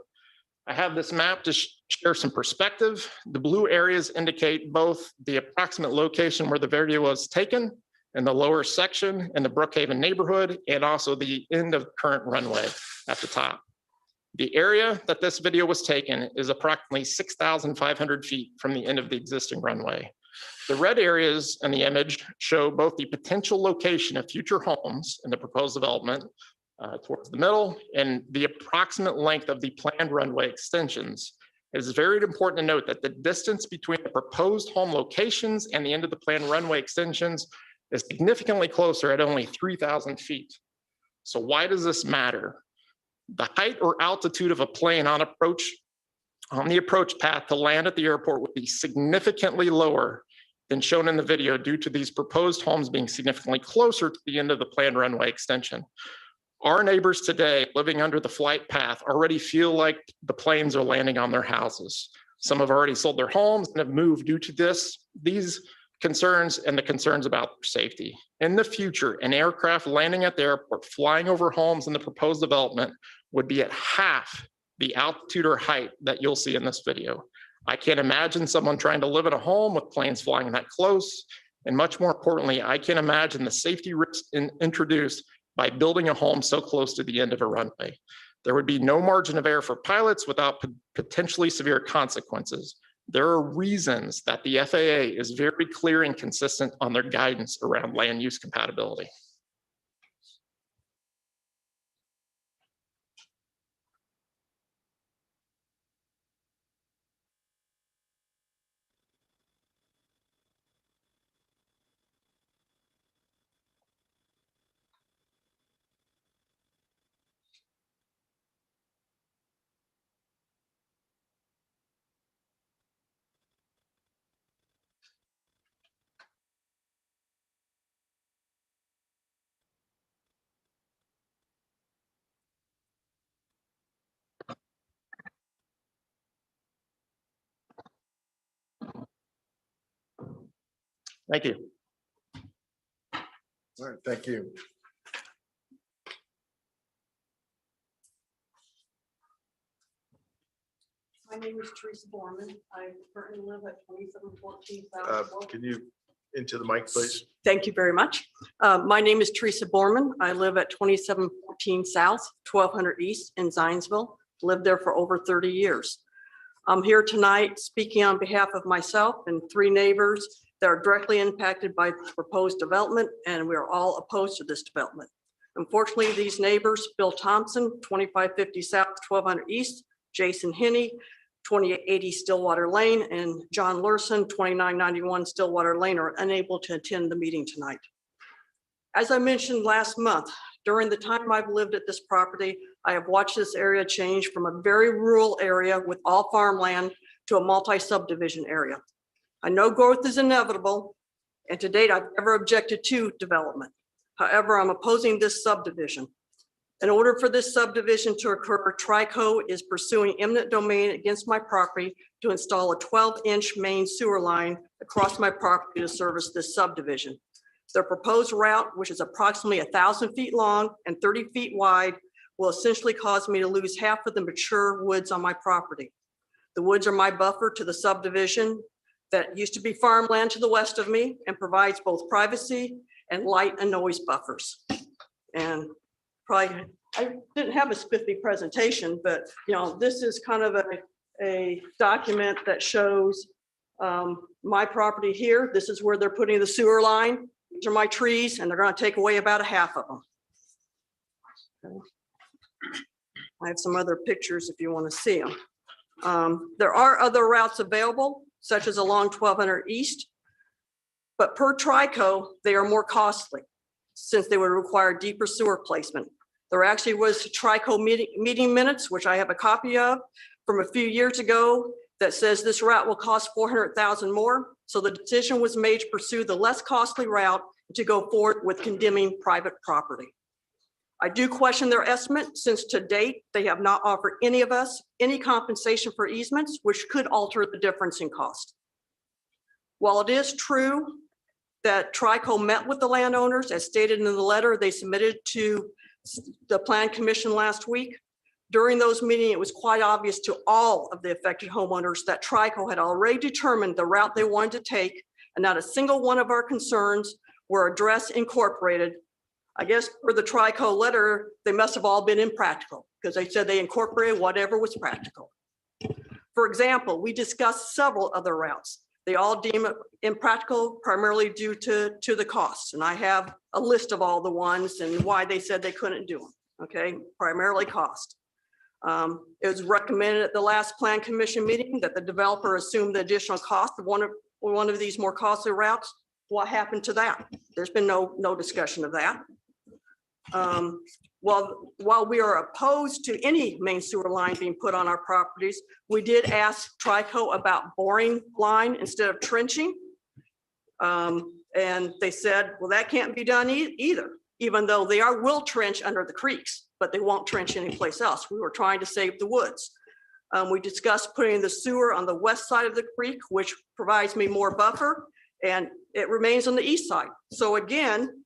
S13: I have this map to share some perspective. The blue areas indicate both the approximate location where the video was taken in the lower section in the Brookhaven neighborhood, and also the end of current runway at the top. The area that this video was taken is approximately 6,500 feet from the end of the existing runway. The red areas in the image show both the potential location of future homes in the proposed development towards the middle and the approximate length of the planned runway extensions. It is very important to note that the distance between the proposed home locations and the end of the planned runway extensions is significantly closer at only 3,000 feet. So why does this matter? The height or altitude of a plane on the approach path to land at the airport would be significantly lower than shown in the video due to these proposed homes being significantly closer to the end of the planned runway extension. Our neighbors today living under the flight path already feel like the planes are landing on their houses. Some have already sold their homes and have moved due to these concerns and the concerns about safety. In the future, an aircraft landing at the airport, flying over homes in the proposed development would be at half the altitude or height that you'll see in this video. I can't imagine someone trying to live in a home with planes flying that close. And much more importantly, I can't imagine the safety risks introduced by building a home so close to the end of a runway. There would be no margin of error for pilots without potentially severe consequences. There are reasons that the FAA is very clear and consistent on their guidance around land use compatibility. Thank you.
S1: All right, thank you.
S14: My name is Teresa Borman. I currently live at 2714 South.
S1: Can you into the mic, please?
S14: Thank you very much. My name is Teresa Borman. I live at 2714 South, 1200 East in Zionsville. Lived there for over 30 years. I'm here tonight speaking on behalf of myself and 3 neighbors that are directly impacted by the proposed development, and we are all opposed to this development. Unfortunately, these neighbors, Bill Thompson, 2550 South, 1200 East, Jason Hinney, 2880 Stillwater Lane, and John Lurson, 2991 Stillwater Lane, are unable to attend the meeting tonight. As I mentioned last month, during the time I've lived at this property, I have watched this area change from a very rural area with all farmland to a multi-subdivision area. I know growth is inevitable, and to date, I've never objected to development. However, I'm opposing this subdivision. In order for this subdivision to occur, Trico is pursuing eminent domain against my property to install a 12-inch main sewer line across my property to service this subdivision. Their proposed route, which is approximately 1,000 feet long and 30 feet wide, will essentially cause me to lose half of the mature woods on my property. The woods are my buffer to the subdivision that used to be farmland to the west of me and provides both privacy and light and noise buffers. And probably, I didn't have a spiffy presentation, but this is kind of a document that shows my property here. This is where they're putting the sewer line. These are my trees, and they're going to take away about a half of them. Okay. I have some other pictures if you want to see them. There are other routes available, such as along 1200 East, but per Trico, they are more costly since they would require deeper sewer placement. There actually was Trico meeting minutes, which I have a copy of from a few years ago, that says this route will cost 400,000 more. So the decision was made to pursue the less costly route to go forward with condemning private property. I do question their estimate since to date, they have not offered any of us any compensation for easements, which could alter the difference in cost. While it is true that Trico met with the landowners, as stated in the letter they submitted to the Plan Commission last week, during those meetings, it was quite obvious to all of the affected homeowners that Trico had already determined the route they wanted to take, and not a single one of our concerns were addressed, incorporated. I guess for the Trico letter, they must have all been impractical because they said they incorporated whatever was practical. For example, we discussed several other routes. They all deem it impractical primarily due to the costs. And I have a list of all the ones and why they said they couldn't do them. Okay, primarily cost. It was recommended at the last Plan Commission meeting that the developer assume the additional cost of one of these more costly routes. What happened to that? There's been no discussion of that. While we are opposed to any main sewer line being put on our properties, we did ask Trico about boring line instead of trenching. And they said, well, that can't be done either, even though they will trench under the creeks, but they won't trench anyplace else. We were trying to save the woods. We discussed putting the sewer on the west side of the creek, which provides me more buffer, and it remains on the east side. So again,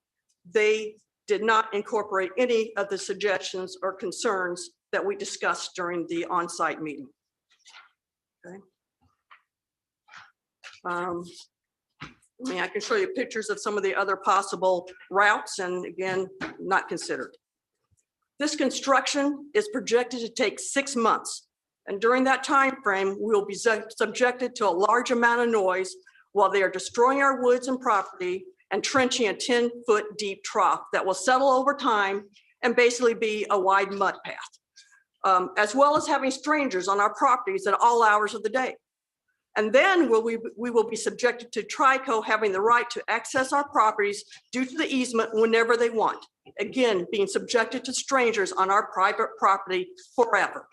S14: they did not incorporate any of the suggestions or concerns that we discussed during the on-site meeting. Okay. I can show you pictures of some of the other possible routes, and again, not considered. This construction is projected to take 6 months. And during that time frame, we will be subjected to a large amount of noise while they are destroying our woods and property and trenching a 10-foot deep trough that will settle over time and basically be a wide mud path, as well as having strangers on our properties at all hours of the day. And then we will be subjected to Trico having the right to access our properties due to the easement whenever they want. Again, being subjected to strangers on our private property forever.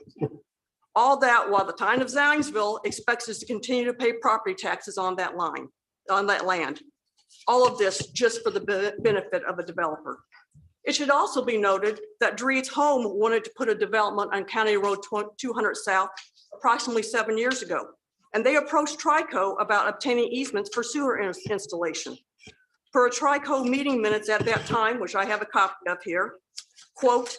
S14: All that while the town of Zionsville expects us to continue to pay property taxes on that line, on that land. All of this just for the benefit of a developer. It should also be noted that Dreed's Home wanted to put a development on County Road 200 South approximately 7 years ago. And they approached Trico about obtaining easements for sewer installation. Per Trico meeting minutes at that time, which I have a copy of here, quote,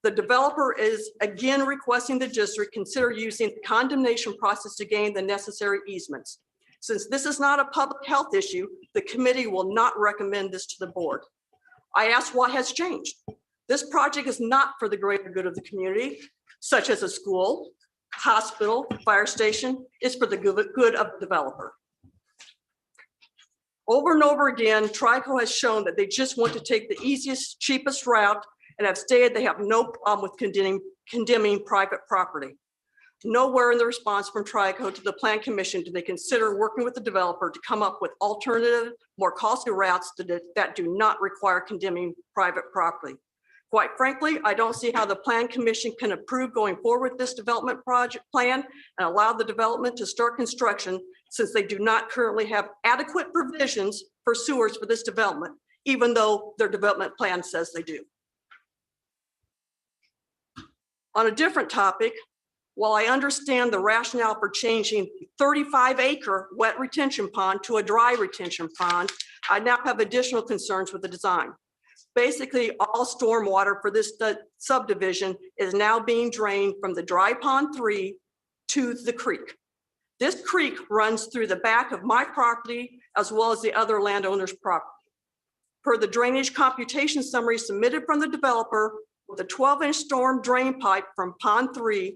S14: the developer is again requesting the district consider using the condemnation process to gain the necessary easements. Since this is not a public health issue, the committee will not recommend this to the board. I asked what has changed. This project is not for the greater good of the community, such as a school, hospital, fire station. It's for the good of the developer. Over and over again, Trico has shown that they just want to take the easiest, cheapest route and have stated they have no problem with condemning private property. Nowhere in the response from Trico to the Plan Commission do they consider working with the developer to come up with alternative, more costly routes that do not require condemning private property. Quite frankly, I don't see how the Plan Commission can approve going forward with this development project plan and allow the development to start construction since they do not currently have adequate provisions for sewers for this development, even though their development plan says they do. On a different topic, while I understand the rationale for changing 35-acre wet retention pond to a dry retention pond, I now have additional concerns with the design. Basically, all stormwater for this subdivision is now being drained from the dry pond 3 to the creek. This creek runs through the back of my property as well as the other landowner's property. Per the drainage computation summary submitted from the developer, with a 12-inch storm drain pipe from pond 3,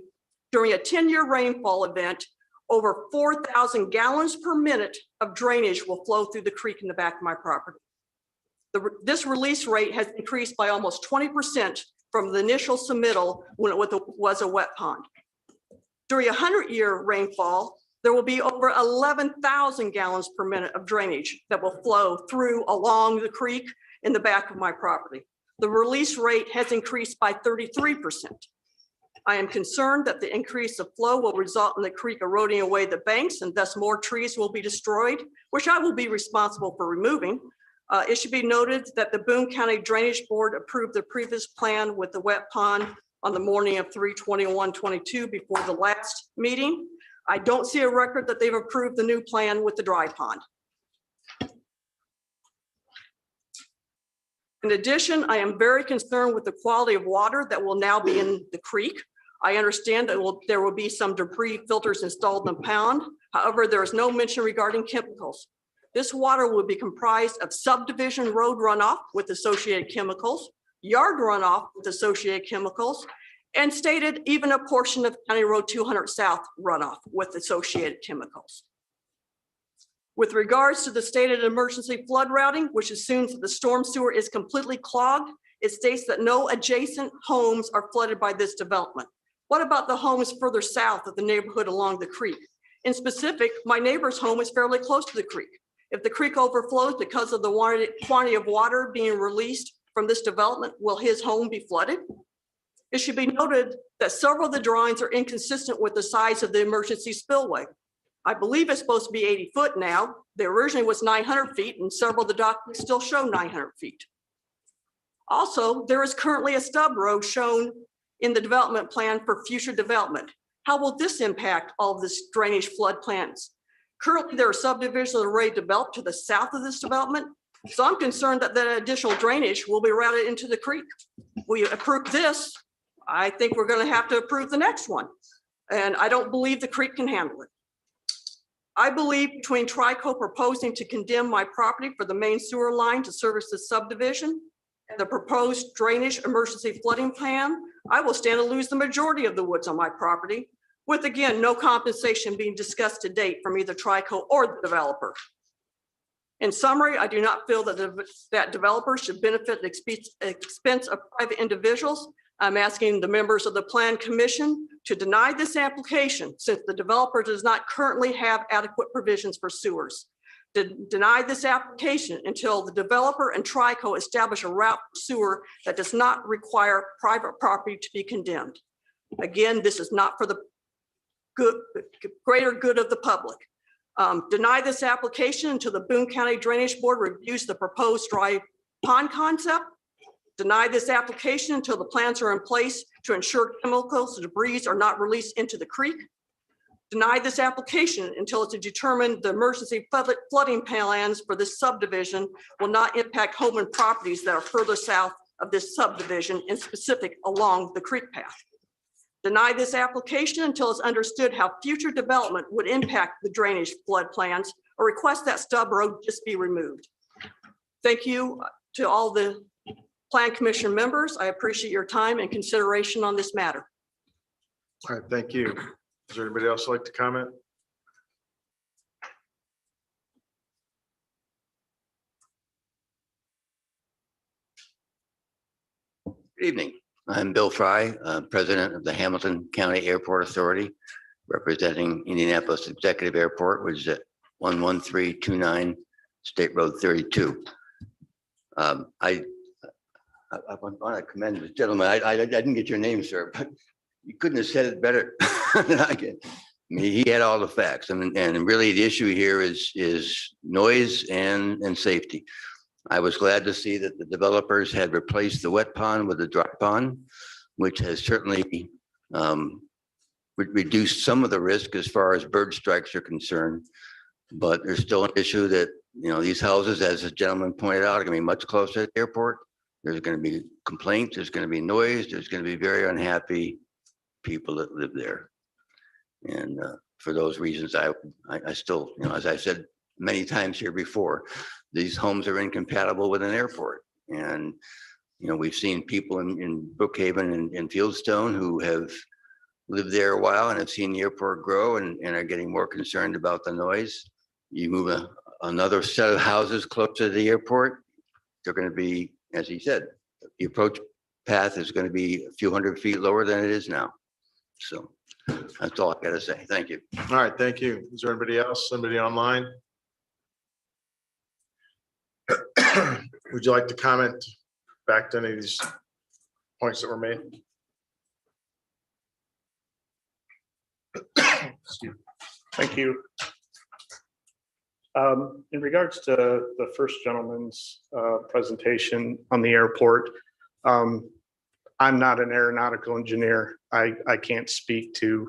S14: during a 10-year rainfall event, over 4,000 gallons per minute of drainage will flow through the creek in the back of my property. This release rate has increased by almost 20% from the initial submittal when it was a wet pond. During a 100-year rainfall, there will be over 11,000 gallons per minute of drainage that will flow through along the creek in the back of my property. The release rate has increased by 33%. I am concerned that the increase of flow will result in the creek eroding away the banks and thus more trees will be destroyed, which I will be responsible for removing. It should be noted that the Boone County Drainage Board approved the previous plan with the wet pond on the morning of 3/21/22 before the last meeting. I don't see a record that they've approved the new plan with the dry pond. In addition, I am very concerned with the quality of water that will now be in the creek. I understand that there will be some debris filters installed in the pond. However, there is no mention regarding chemicals. This water will be comprised of subdivision road runoff with associated chemicals, yard runoff with associated chemicals, and stated even a portion of County Road 200 South runoff with associated chemicals. With regards to the stated emergency flood routing, which assumes that the storm sewer is completely clogged, it states that no adjacent homes are flooded by this development. What about the homes further south of the neighborhood along the creek? In specific, my neighbor's home is fairly close to the creek. If the creek overflows because of the quantity of water being released from this development, will his home be flooded? It should be noted that several of the drawings are inconsistent with the size of the emergency spillway. I believe it's supposed to be 80 foot now. There originally was 900 feet and several of the documents still show 900 feet. Also, there is currently a stub road shown in the development plan for future development. How will this impact all of this drainage flood plans? Currently, there are subdivisions already developed to the south of this development. So I'm concerned that that additional drainage will be routed into the creek. We approve this, I think we're going to have to approve the next one. And I don't believe the creek can handle it. I believe between Trico proposing to condemn my property for the main sewer line to service the subdivision and the proposed drainage emergency flooding plan, I will stand to lose the majority of the woods on my property, with again, no compensation being discussed to date from either Trico or the developer. In summary, I do not feel that developers should benefit at the expense of private individuals. I'm asking the members of the Plan Commission to deny this application since the developer does not currently have adequate provisions for sewers. Deny this application until the developer and Trico establish a route for sewer that does not require private property to be condemned. Again, this is not for the greater good of the public. Deny this application until the Boone County Drainage Board reviews the proposed dry pond concept. Deny this application until the plans are in place to ensure chemicals and debris are not released into the creek. Deny this application until it's determined the emergency flooding plans for this subdivision will not impact home and properties that are further south of this subdivision, in specific along the creek path. Deny this application until it's understood how future development would impact the drainage flood plans, or request that stub road just be removed. Thank you to all the Plan Commission members. I appreciate your time and consideration on this matter.
S1: All right, thank you. Is there anybody else like to comment?
S15: Good evening. I'm Bill Fry, President of the Hamilton County Airport Authority, representing Indianapolis Executive Airport, which is at 11329 State Road 32. I want to commend this gentleman. I didn't get your name, sir, but you couldn't have said it better than I can. I mean, he had all the facts, and really the issue here is noise and safety. I was glad to see that the developers had replaced the wet pond with a dry pond, which has certainly reduced some of the risk as far as bird strikes are concerned. But there's still an issue that, these houses, as the gentleman pointed out, are going to be much closer to the airport. There's going to be complaints, there's going to be noise, there's going to be very unhappy people that live there. And for those reasons, I still, as I said many times here before, these homes are incompatible with an airport. And, we've seen people in Brookhaven and Fieldstone who have lived there a while and have seen the airport grow and are getting more concerned about the noise. You move another set of houses close to the airport, they're going to be, as he said, the approach path is going to be a few hundred feet lower than it is now. So that's all I got to say. Thank you.
S1: All right, thank you. Is there anybody else? Somebody online? Would you like to comment back to any of these points that were made?
S12: Thank you. In regards to the first gentleman's presentation on the airport, I'm not an aeronautical engineer. I can't speak to,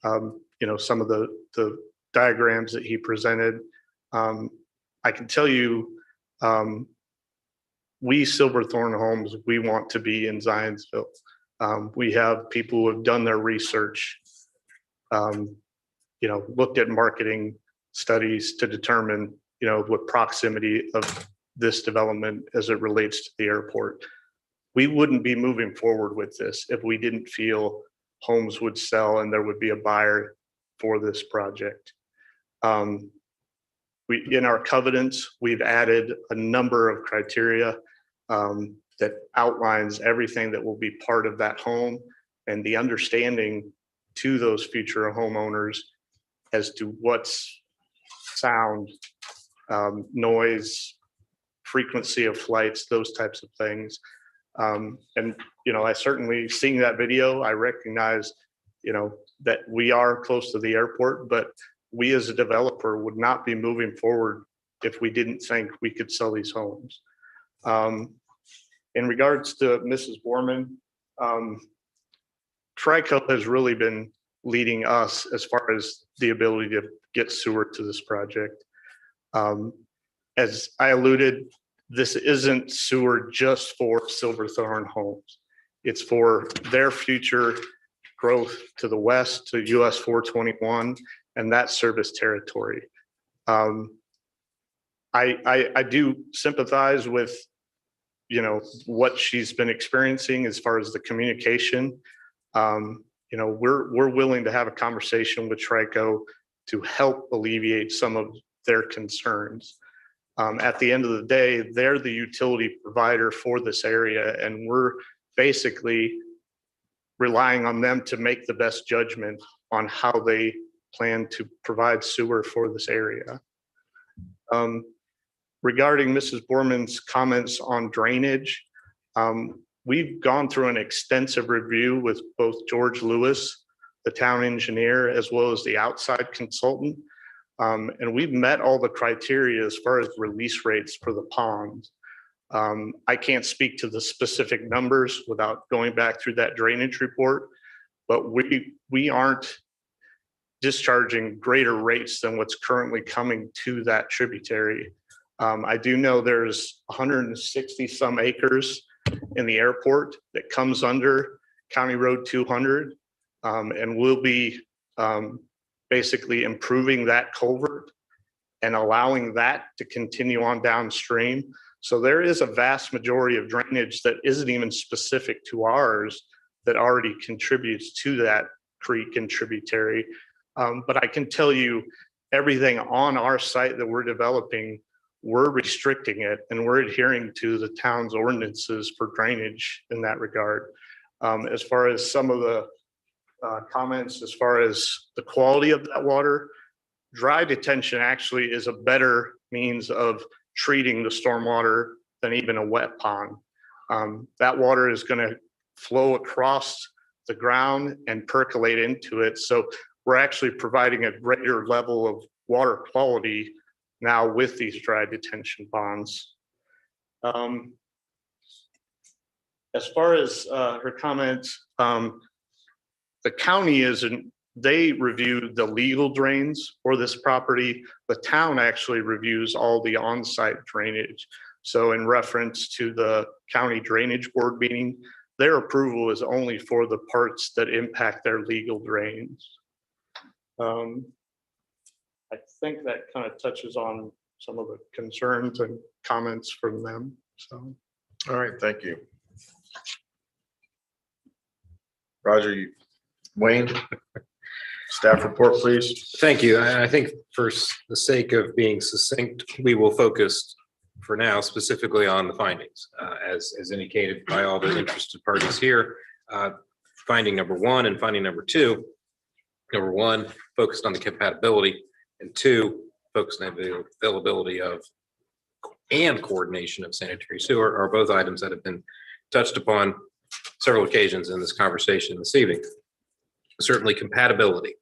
S12: some of the diagrams that he presented. I can tell you, we Silverthorne Homes, we want to be in Zionsville. We have people who have done their research, looked at marketing studies to determine, what proximity of this development as it relates to the airport. We wouldn't be moving forward with this if we didn't feel homes would sell and there would be a buyer for this project. In our covenants, we've added a number of criteria that outlines everything that will be part of that home and the understanding to those future homeowners as to what's sound, noise, frequency of flights, those types of things. I certainly, seeing that video, I recognize, that we are close to the airport, but we as a developer would not be moving forward if we didn't think we could sell these homes. In regards to Mrs. Borman, Trico has really been leading us as far as the ability to get sewer to this project. As I alluded, this isn't sewer just for Silverthorne Homes. It's for their future growth to the west, to US 421 and that service territory. I do sympathize with, what she's been experiencing as far as the communication. We're willing to have a conversation with Trico to help alleviate some of their concerns. At the end of the day, they're the utility provider for this area, and we're basically relying on them to make the best judgment on how they plan to provide sewer for this area. Regarding Mrs. Borman's comments on drainage, we've gone through an extensive review with both George Lewis, the town engineer, as well as the outside consultant. And we've met all the criteria as far as release rates for the ponds. I can't speak to the specific numbers without going back through that drainage report, but we aren't discharging greater rates than what's currently coming to that tributary. I do know there's 160 some acres in the airport that comes under County Road 200, and we'll be basically improving that culvert and allowing that to continue on downstream. So there is a vast majority of drainage that isn't even specific to ours that already contributes to that creek and tributary. But I can tell you everything on our site that we're developing, we're restricting it and we're adhering to the town's ordinances for drainage in that regard. As far as some of the comments, as far as the quality of that water, dry detention actually is a better means of treating the stormwater than even a wet pond. That water is going to flow across the ground and percolate into it. So we're actually providing a greater level of water quality now with these dry detention ponds. As far as her comments, the county they reviewed the legal drains for this property. The town actually reviews all the on-site drainage. So in reference to the county drainage board meeting, their approval is only for the parts that impact their legal drains. I think that kind of touches on some of the concerns and comments from them. So,
S1: all right, thank you. Roger, Wayne, staff report, please.
S2: Thank you. I think for the sake of being succinct, we will focus for now specifically on the findings, as indicated by all the interested parties here. Finding number one and finding number two. Number one, focused on the compatibility, and two, focused on the availability of and coordination of sanitary sewer are both items that have been touched upon several occasions in this conversation this evening. Certainly compatibility.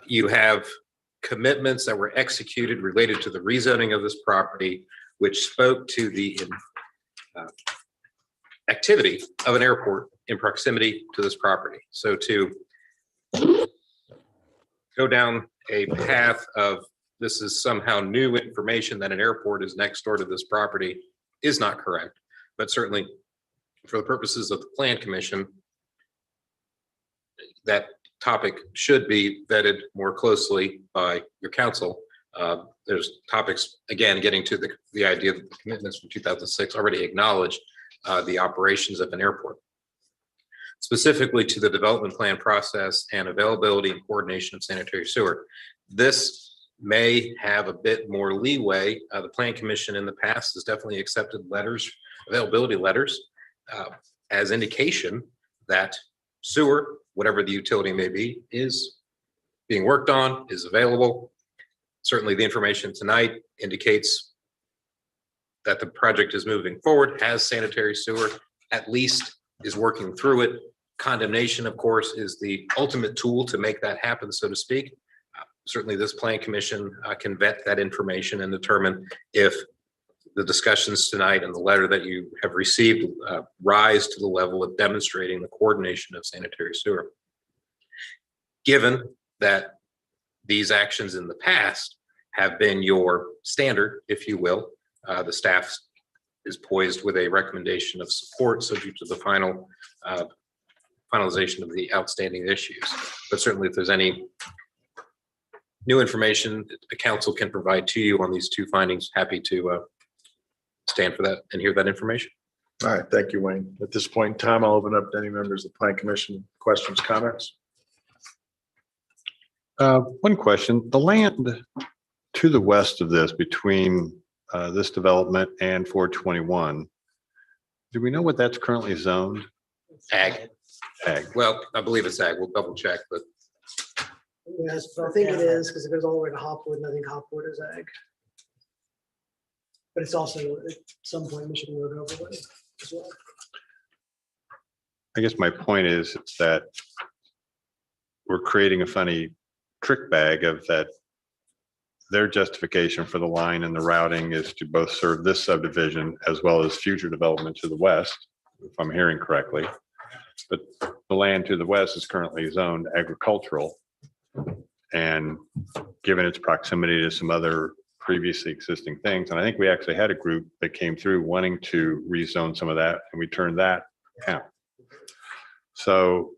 S2: You have commitments that were executed related to the rezoning of this property, which spoke to the activity of an airport in proximity to this property. So to go down a path of this is somehow new information that an airport is next door to this property is not correct. But certainly for the purposes of the Plan Commission, that topic should be vetted more closely by your council. There's topics, again, getting to the idea that the commitments from 2006 already acknowledge the operations of an airport. Specifically to the development plan process and availability and coordination of sanitary sewer. This may have a bit more leeway. The Plan Commission in the past has definitely accepted letters, availability letters, as indication that sewer, whatever the utility may be, is being worked on, is available. Certainly the information tonight indicates that the project is moving forward, has sanitary sewer, at least is working through it. Condemnation, of course, is the ultimate tool to make that happen, so to speak. Certainly this Plan Commission can vet that information and determine if the discussions tonight and the letter that you have received rise to the level of demonstrating the coordination of sanitary sewer. Given that these actions in the past have been your standard, if you will, the staff is poised with a recommendation of support subject to the final finalization of the outstanding issues. But certainly if there's any new information that the council can provide to you on these two findings, happy to stand for that and hear that information.
S1: All right, thank you, Wayne. At this point in time, I'll open up to any members of the Plan Commission, questions, comments.
S10: One question, the land to the west of this between this development and 421, do we know what that's currently zoned?
S2: Ag.
S10: Ag.
S2: Well, I believe it's ag. We'll double check, but
S4: Yes, but I think it is because it goes all the way to Hopwood, and I think Hopwood is ag. But it's also at some point Michigan Road overlay as well.
S10: I guess my point is that we're creating a funny trick bag of that. Their justification for the line and the routing is to both serve this subdivision as well as future development to the west, if I'm hearing correctly. But the land to the west is currently zoned agricultural. And given its proximity to some other previously existing things, and I think we actually had a group that came through wanting to rezone some of that, and we turned that down. So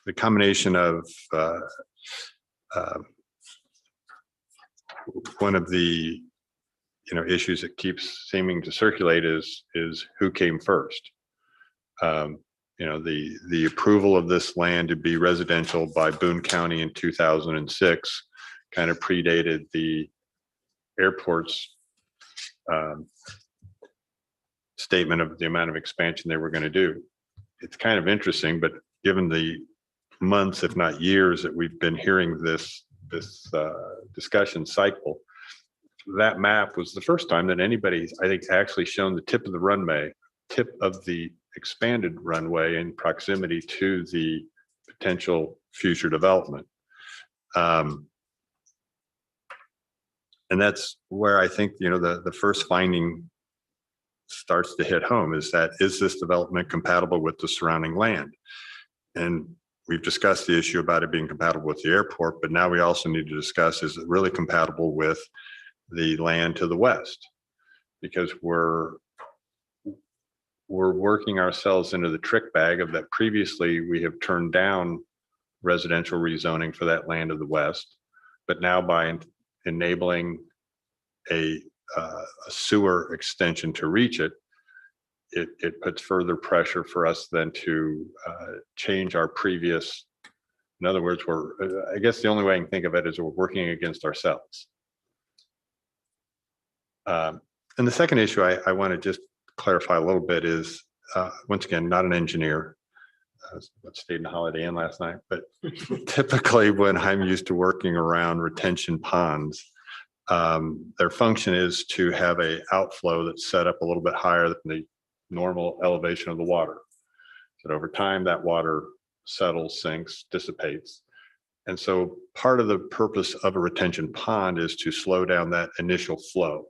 S10: the combination of one of the issues that keeps seeming to circulate is who came first. The approval of this land to be residential by Boone County in 2006 kind of predated the airport's statement of the amount of expansion they were going to do. It's kind of interesting, but given the months, if not years, that we've been hearing this discussion cycle, that map was the first time that anybody, I think, actually shown the tip of the runway, tip of the expanded runway in proximity to the potential future development. And that's where I think, the first finding starts to hit home is this development compatible with the surrounding land? And we've discussed the issue about it being compatible with the airport, but now we also need to discuss, is it really compatible with the land to the west? Because we're working ourselves into the trick bag of that previously we have turned down residential rezoning for that land of the west, but now by enabling a sewer extension to reach it, it puts further pressure for us then to change our previous, in other words, I guess the only way I can think of it is we're working against ourselves. And the second issue I want to just clarify a little bit is, once again, not an engineer. I stayed in the Holiday Inn last night, but typically when I'm used to working around retention ponds, their function is to have a outflow that's set up a little bit higher than the normal elevation of the water. So over time, that water settles, sinks, dissipates. And so part of the purpose of a retention pond is to slow down that initial flow.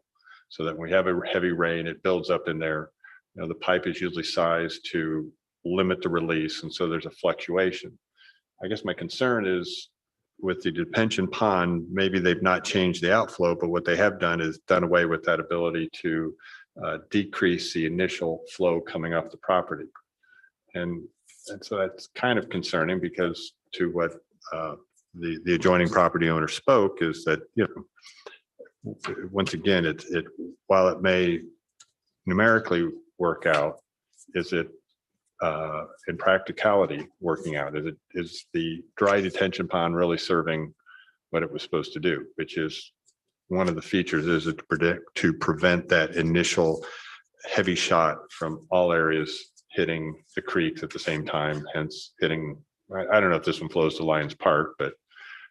S10: So that when we have a heavy rain, it builds up in there. You know, the pipe is usually sized to limit the release. And so there's a fluctuation. I guess my concern is with the detention pond, maybe they've not changed the outflow, but what they have done is done away with that ability to decrease the initial flow coming off the property. And so that's kind of concerning because to what the adjoining property owner spoke is that, you know, once again, while it may numerically work out, is it in practicality working out? Is the dry detention pond really serving what it was supposed to do, which is one of the features is to prevent that initial heavy shot from all areas hitting the creeks at the same time, hence hitting, I don't know if this one flows to Lions Park, but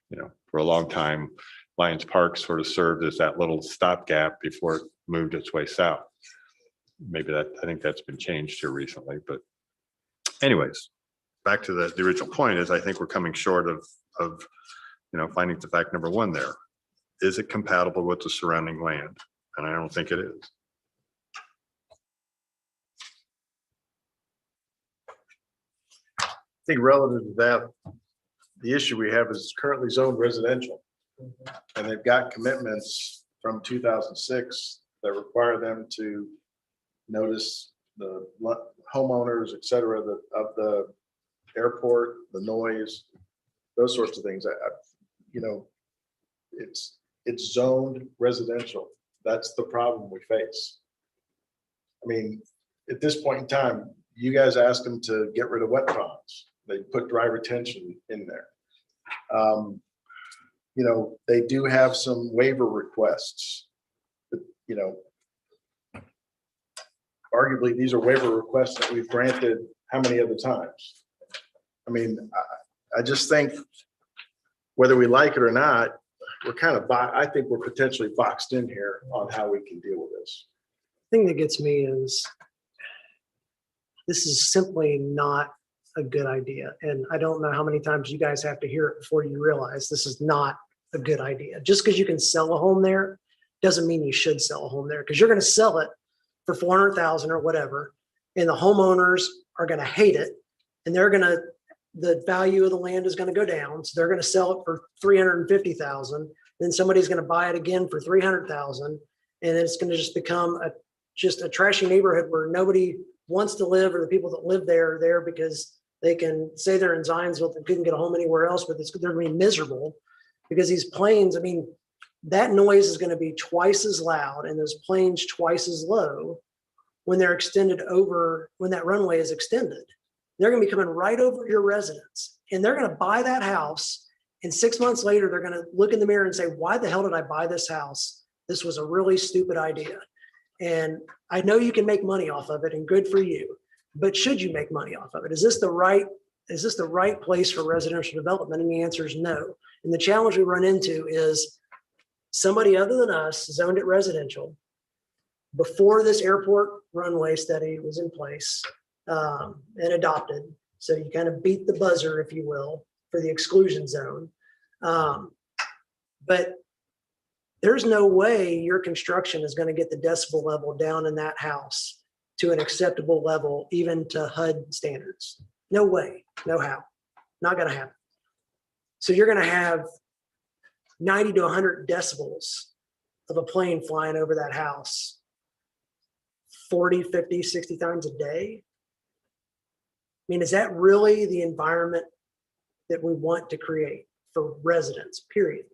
S10: you know, for a long time, Lions Park sort of served as that little stopgap before it moved its way south. Maybe I think that's been changed here recently, but anyways, back to the original point is I think we're coming short of, you know, finding the fact number one there. Is it compatible with the surrounding land? And I don't think it is.
S1: I think relative to that, the issue we have is it's currently zoned residential. And they've got commitments from 2006 that require them to notice the homeowners, et cetera, of the airport, the noise, those sorts of things. You know, it's zoned residential. That's the problem we face. I mean, at this point in time, you guys asked them to get rid of wet ponds. They put dry retention in there. You know, they do have some waiver requests, but, you know, arguably these are waiver requests that we've granted how many other times? I mean, I just think whether we like it or not, we're kind of, I think we're potentially boxed in here on how we can deal with this.
S4: Thing that gets me is this is simply not a good idea. And I don't know how many times you guys have to hear it before you realize this is not a good idea. Just because you can sell a home there doesn't mean you should sell a home there, because you're going to sell it for 400,000 or whatever, and the homeowners are going to hate it, and the value of the land is going to go down, so they're going to sell it for 350,000. Then somebody's going to buy it again for 300,000, and then it's going to just become just a trashy neighborhood where nobody wants to live, or the people that live there are there because they can say they're in Zionsville and couldn't get a home anywhere else, but they're going to be miserable because these planes, I mean, that noise is going to be twice as loud and those planes twice as low when they're extended over, when that runway is extended. They're going to be coming right over your residence, and they're going to buy that house. And 6 months later, they're going to look in the mirror and say, why the hell did I buy this house? This was a really stupid idea. And I know you can make money off of it, and good for you, but should you make money off of it? Is this the right place for residential development? And the answer is no. And the challenge we run into is somebody other than us zoned it residential before this airport runway study was in place and adopted. So you kind of beat the buzzer, if you will, for the exclusion zone. But there's no way your construction is going to get the decibel level down in that house to an acceptable level, even to HUD standards. No way, no how, not going to happen. So you're going to have 90 to 100 decibels of a plane flying over that house 40, 50, 60 times a day. I mean, is that really the environment that we want to create for residents, period,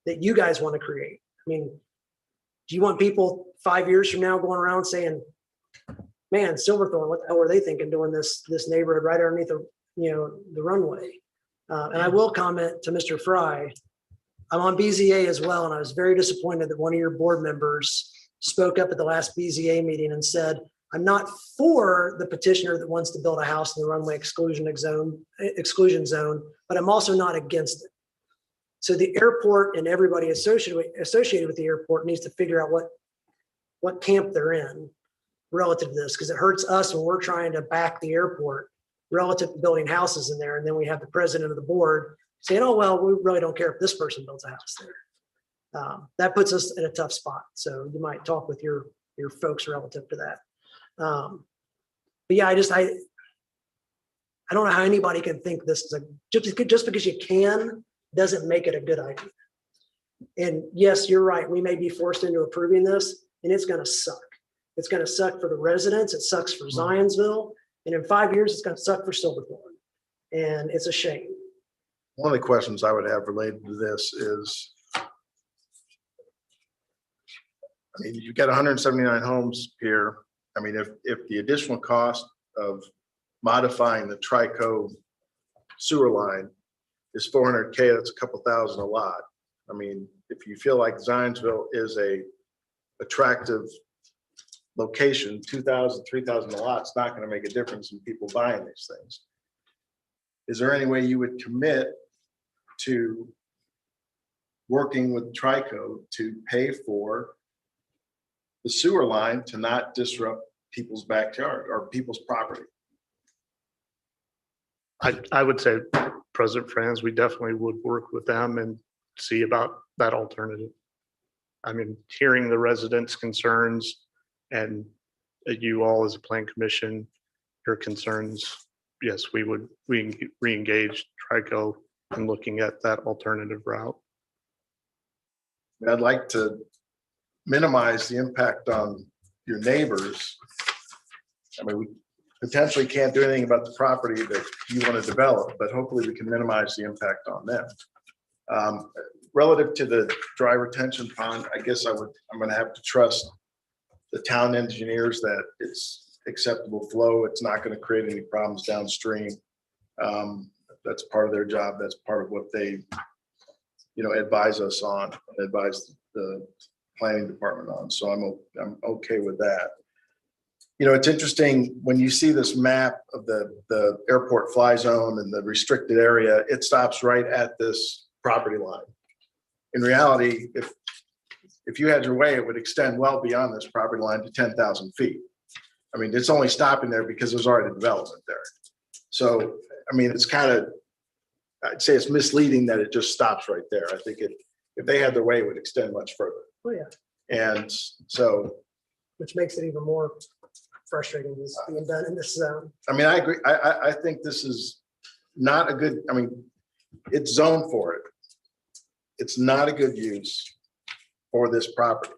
S4: that you guys want to create? I mean, do you want people 5 years from now going around saying, man, Silverthorne, what the hell were they thinking doing this neighborhood right underneath the runway? And I will comment to Mr. Fry, I'm on BZA as well, and I was very disappointed that one of your board members spoke up at the last BZA meeting and said, I'm not for the petitioner that wants to build a house in the runway exclusion zone, but I'm also not against it. So the airport and everybody associated with the airport needs to figure out what camp they're in relative to this, because it hurts us when we're trying to back the airport relative to building houses in there. And then we have the president of the board saying, oh, well, we really don't care if this person builds a house there. That puts us in a tough spot. So you might talk with your folks relative to that. But yeah, I don't know how anybody can think this is just because you can, doesn't make it a good idea. And yes, you're right. We may be forced into approving this and it's going to suck. It's going to suck for the residents. It sucks for Zionsville. And in 5 years, it's going to suck for Silverthorne. And it's a shame.
S1: One of the questions I would have related to this is, I mean, you've got 179 homes here. I mean, if the additional cost of modifying the Trico sewer line is $400K, that's a couple thousand a lot. I mean, if you feel like Zionsville is a attractive location, 2,000, 3,000 a lot, it's not going to make a difference in people buying these things. Is there any way you would commit to working with Trico to pay for the sewer line to not disrupt people's backyard or people's property?
S12: I would say, President Franz, we definitely would work with them and see about that alternative. I mean, hearing the residents' concerns and you all as a plan commission, your concerns, yes, we would re-engage Trico in looking at that alternative route.
S1: I'd like to minimize the impact on your neighbors. I mean, we potentially can't do anything about the property that you want to develop, but hopefully we can minimize the impact on them. Relative to the dry retention pond, I guess I'm going to have to trust the town engineers that it's acceptable flow. It's not going to create any problems downstream. That's part of their job. That's part of what they, advise us on, advise the planning department on. So I'm okay with that. It's interesting when you see this map of the airport fly zone and the restricted area, it stops right at this property line. In reality, if you had your way, it would extend well beyond this property line to 10,000 feet. I mean, it's only stopping there because there's already development there. So, I mean, it's kind of, I'd say it's misleading that it just stops right there. I think if they had their way, it would extend much further.
S4: Oh, yeah.
S1: And so.
S4: Which makes it even more frustrating this being done in this zone.
S1: I mean, I agree. I think this is not a good, I mean, it's zoned for it. It's not a good use for this property.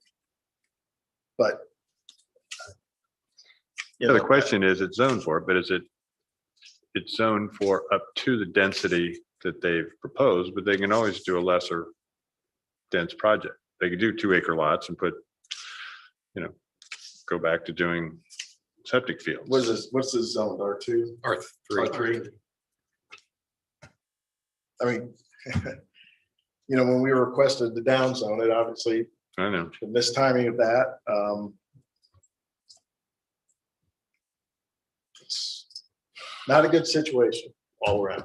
S1: But.
S10: The question is, it's zoned for it, but it's zoned for up to the density that they've proposed, but they can always do a lesser dense project. They could do 2-acre lots and put, go back to doing septic fields.
S1: What's this zone, R2?
S2: R3.
S1: R3. I mean, when we requested the down zone, it obviously,
S10: I know.
S1: the mistiming of that. It's not a good situation all around.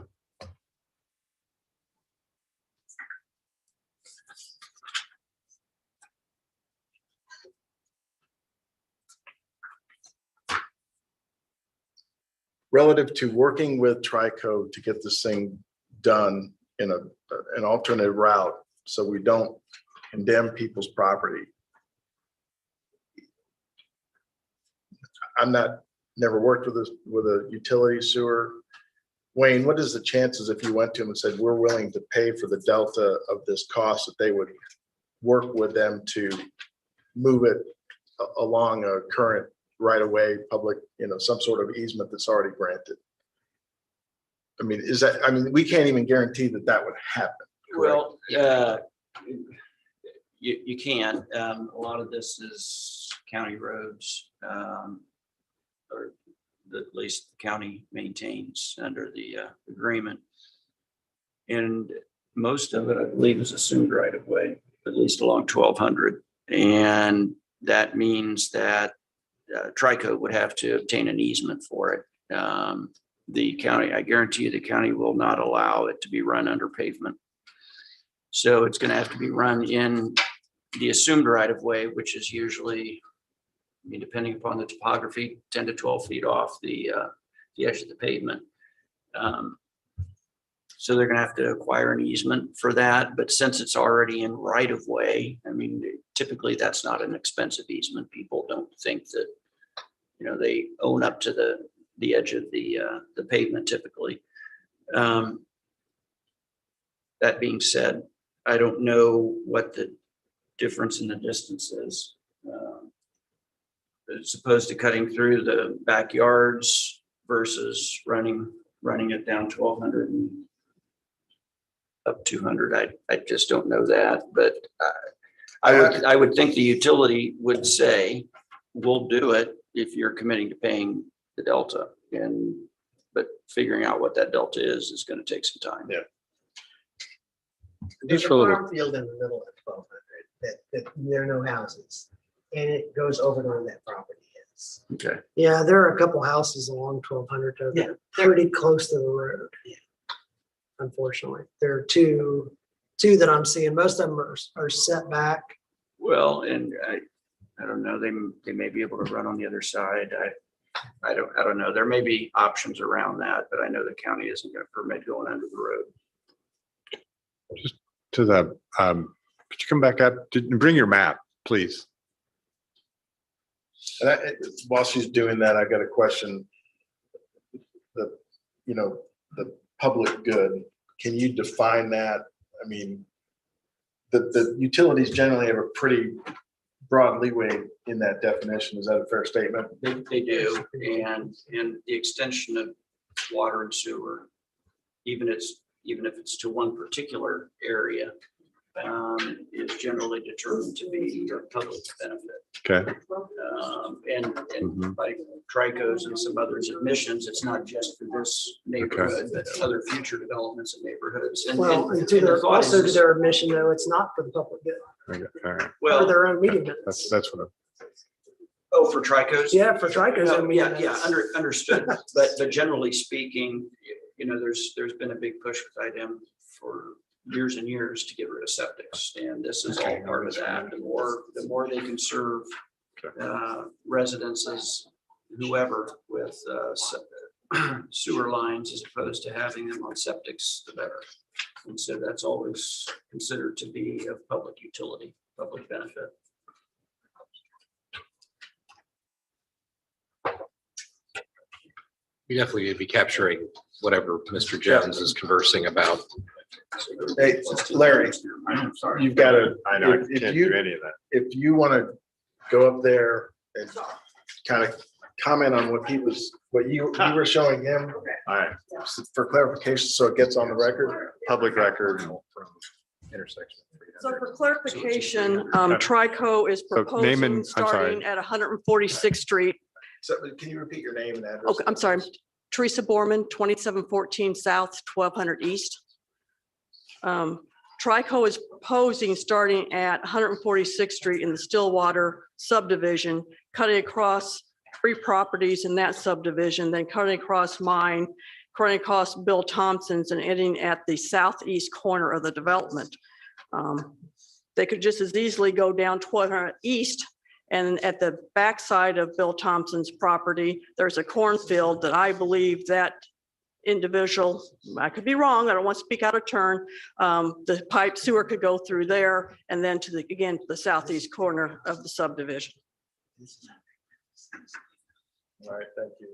S1: Relative to working with Trico to get this thing done in an alternate route so we don't condemn people's property. Never worked with a utility sewer. Wayne, what is the chances if you went to them and said, we're willing to pay for the delta of this cost, that they would work with them to move it along a current right-of-way, public, some sort of easement that's already granted? I mean, we can't even guarantee that would happen.
S3: Well, you can. A lot of this is county roads, or at least the county maintains under the agreement. And most of it, I believe, is assumed right of way, at least along 1200. And that means that Trico would have to obtain an easement for it. The county, I guarantee you, the county will not allow it to be run under pavement. So it's going to have to be run in the assumed right of way, which is usually, depending upon the topography, 10 to 12 feet off the edge of the pavement. So they're gonna have to acquire an easement for that, but since it's already in right of way, I mean, typically that's not an expensive easement. People don't think that, you know, they own up to the edge of the pavement typically. That being said, I don't know what the difference in the distance is. As opposed to cutting through the backyards versus running it down 1,200 and up 200. I just don't know that, but I would think the utility would say, we'll do it if you're committing to paying the delta. But figuring out what that delta is going to take some time.
S11: Yeah.
S16: There's a farm field in the middle of 1,200 that there are no houses, and it goes over to where that property is.
S3: Okay.
S4: Yeah, there are a couple houses along 1,200 that
S16: Yeah.
S4: are pretty close to the road. Unfortunately, there are two that I'm seeing. Most of them are set back.
S3: Well, and I don't know, they may be able to run on the other side. I don't know. There may be options around that, but I know the county isn't going to permit going under the road.
S10: Just to the, could you come back up, bring your map, please?
S1: And while she's doing that, I got a question. The public good, can you define that? I mean, the utilities generally have a pretty broad leeway in that definition. Is that a fair statement?
S3: They do, and the extension of water and sewer, even if it's to one particular area, is generally determined to be a public benefit.
S10: Okay.
S3: And like Trico's and some others admissions, it's not just for this neighborhood, but other future developments in neighborhoods.
S4: Well, and to their, also to their admission, though, it's not for the public good.
S10: Okay, all right.
S3: Well,
S4: For their own meeting minutes.
S10: That's what.
S3: Oh, for Trico's?
S4: Yeah, for Trico's.
S3: No,
S4: own meeting
S3: yeah,
S4: minutes.
S3: understood. But generally speaking, you know, there's been a big push with IDEM for years and years to get rid of septics, and this is all part of that. The more they can serve residences, whoever, with sewer lines as opposed to having them on septics, the better. And so that's always considered to be of public utility, public benefit.
S2: We definitely would be capturing whatever Mr. Jones is conversing about.
S1: Hey, Larry, you've got to,
S10: I know, I can't do any of that.
S1: if you want to go up there and kind of comment on what you were showing him.
S10: All right.
S1: For clarification, so it gets on the record.
S10: Public record.
S2: Intersection.
S14: So for clarification, Trico is
S10: So name and-
S14: proposing
S10: I'm sorry.
S14: starting at 146th Street.
S1: So can you repeat your name and address?
S14: Okay, I'm sorry. Teresa Borman, 2714 South, 1200 East. Trico is proposing starting at 146th Street in the Stillwater subdivision, cutting across 3 properties in that subdivision, then cutting across mine, cutting across Bill Thompson's, and ending at the southeast corner of the development. They could just as easily go down 1200 East, and at the backside of Bill Thompson's property, there's a cornfield that I believe that individual, I could be wrong, I don't want to speak out of turn, the pipe sewer could go through there and then to the southeast corner of the subdivision.
S1: All right, thank you.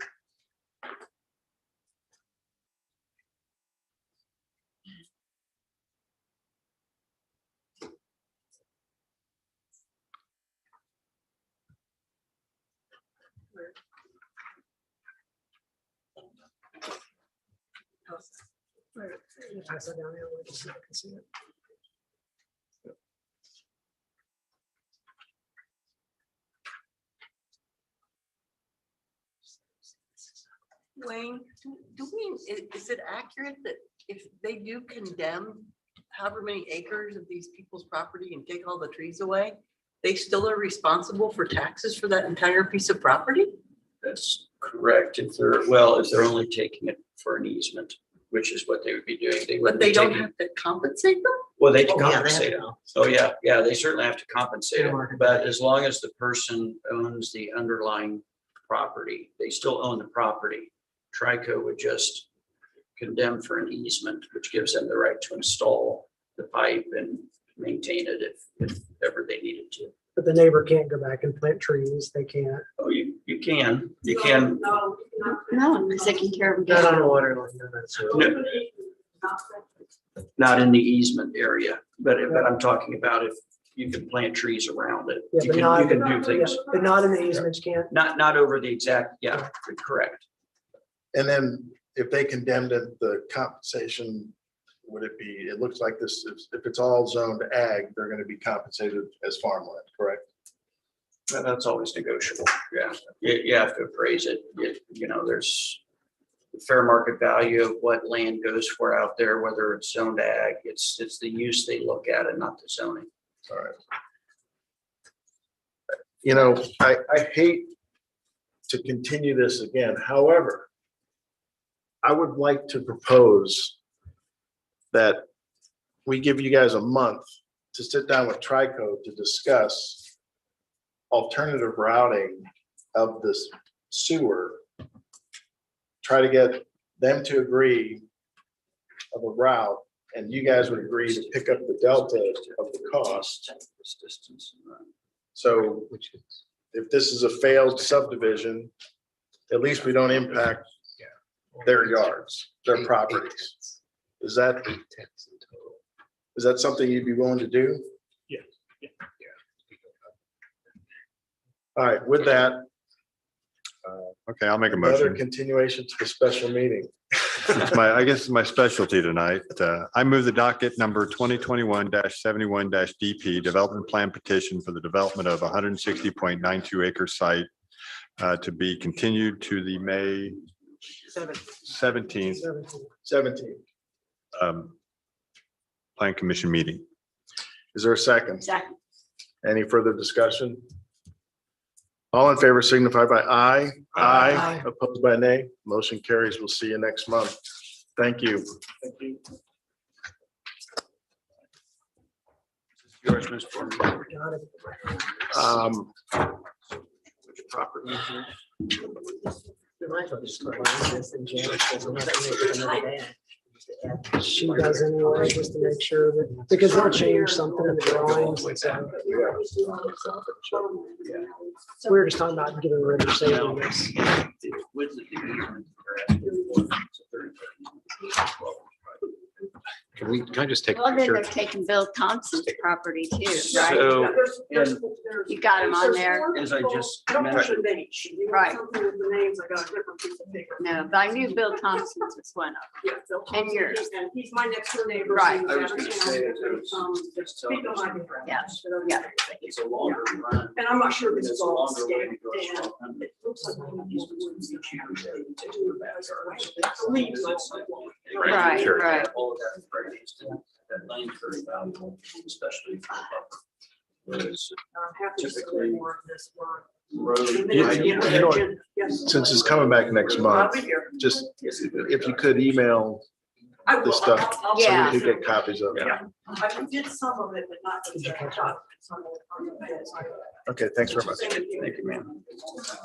S4: Pass that down there, we'll just so I can see it.
S17: Wayne, is it accurate that if they do condemn however many acres of these people's property and take all the trees away, they still are responsible for taxes for that entire piece of property?
S3: That's correct. If they're only taking it for an easement, which is what they would be doing.
S17: But they don't have to compensate them?
S3: Well, they
S17: Oh, yeah, they have
S3: compensate
S17: to
S3: them. Oh, yeah, they certainly have to compensate them. But as long as the person owns the underlying property, they still own the property. Trico would just condemn for an easement, which gives them the right to install the pipe and maintain it if ever they needed to.
S4: But the neighbor can't go back and plant trees. They can't.
S3: Oh, you can.
S14: No,
S17: because they can tear them
S4: Not on
S17: down.
S4: a water line. No, that's right.
S3: Not in the easement area, but I'm talking about if you can plant trees around it.
S4: Yeah,
S3: You
S4: but
S3: can,
S4: not,
S3: you can do things,
S4: yeah, but not in the easements, can't.
S3: not over the exact, yeah, correct.
S1: And then if they condemned it, the compensation, would it be, it looks like this, if it's all zoned ag, they're gonna be compensated as farmland, correct?
S3: And that's always negotiable, yeah. You have to appraise it. There's the fair market value of what land goes for out there, whether it's zoned ag, it's the use they look at and not the zoning.
S1: All right. I hate to continue this again. However, I would like to propose that we give you guys a month to sit down with Trico to discuss alternative routing of this sewer. Try to get them to agree of a route, and you guys would agree to pick up the delta of the cost.
S3: This distance.
S1: So if this is a failed subdivision, at least we don't impact their yards, their properties. Is that something you'd be willing to do?
S12: Yeah.
S1: All right, with that.
S10: Okay, I'll make a
S1: Another
S10: motion.
S1: continuation to the special meeting.
S10: I guess it's my specialty tonight. I move the docket number 2021-71-DP Development Plan Petition for the development of 160.92 acre site to be continued to the May 17th
S1: 17.
S10: Plan Commission meeting.
S1: Is there a second?
S17: Second.
S1: Any further discussion? All in favor signify by aye.
S4: Aye.
S1: Opposed by nay. Motion carries. We'll see you next month. Thank you.
S12: Thank you.
S3: Yours, Mr. Foreman.
S5: Which property?
S16: We might as well just combine this and Janet doesn't have to make another bag.
S4: She does anyway, just to make sure that, because they'll change something in the drawings. And so we were just talking about getting rid of saving this.
S3: With the easement, they're asking for it's a 30.
S2: Can I just take a
S17: Well, then they're
S2: picture?
S17: taking Bill Thompson's property too, right?
S3: So, and
S17: You got him on there?
S3: as I just
S14: I don't put
S3: mentioned,
S14: the names. You want
S17: Right.
S14: something with the names, I got a different piece of paper.
S17: No, but I knew Bill Thompson's was one of
S14: Yeah, Bill
S17: And
S14: Thompson,
S17: yours.
S14: and he's my next door neighbor.
S17: Right.
S3: I was gonna say that there was-
S14: Speak on my behalf.
S17: Yeah, yeah.
S3: it's a longer run.
S14: And I'm not sure this
S3: It's
S14: is
S3: a
S14: all
S3: longer
S14: scale
S3: run. It goes
S14: down.
S3: 100.
S14: It looks like one of these ones that you
S3: Huge,
S14: have
S3: they
S14: to
S3: take
S14: do
S3: the
S14: as
S3: backyards.
S14: a lead.
S17: Right,
S3: Sure.
S17: right.
S3: All of that is very nice. That lane's very valuable, especially for the buffer. Whereas
S14: I'm happy to see
S3: typically
S14: more of this work.
S3: road.
S1: You know what?
S14: Yes.
S1: Since it's coming back next
S14: I'll
S1: month,
S14: be here.
S1: just if you could email
S14: I will.
S1: the stuff
S14: I'll-
S1: so
S17: Yeah.
S1: we could get copies of it.
S14: Yeah, I did some of it, but not the exact copy. Some of it.
S1: Okay, thanks very much.
S14: Thank you.
S3: Thank you, ma'am.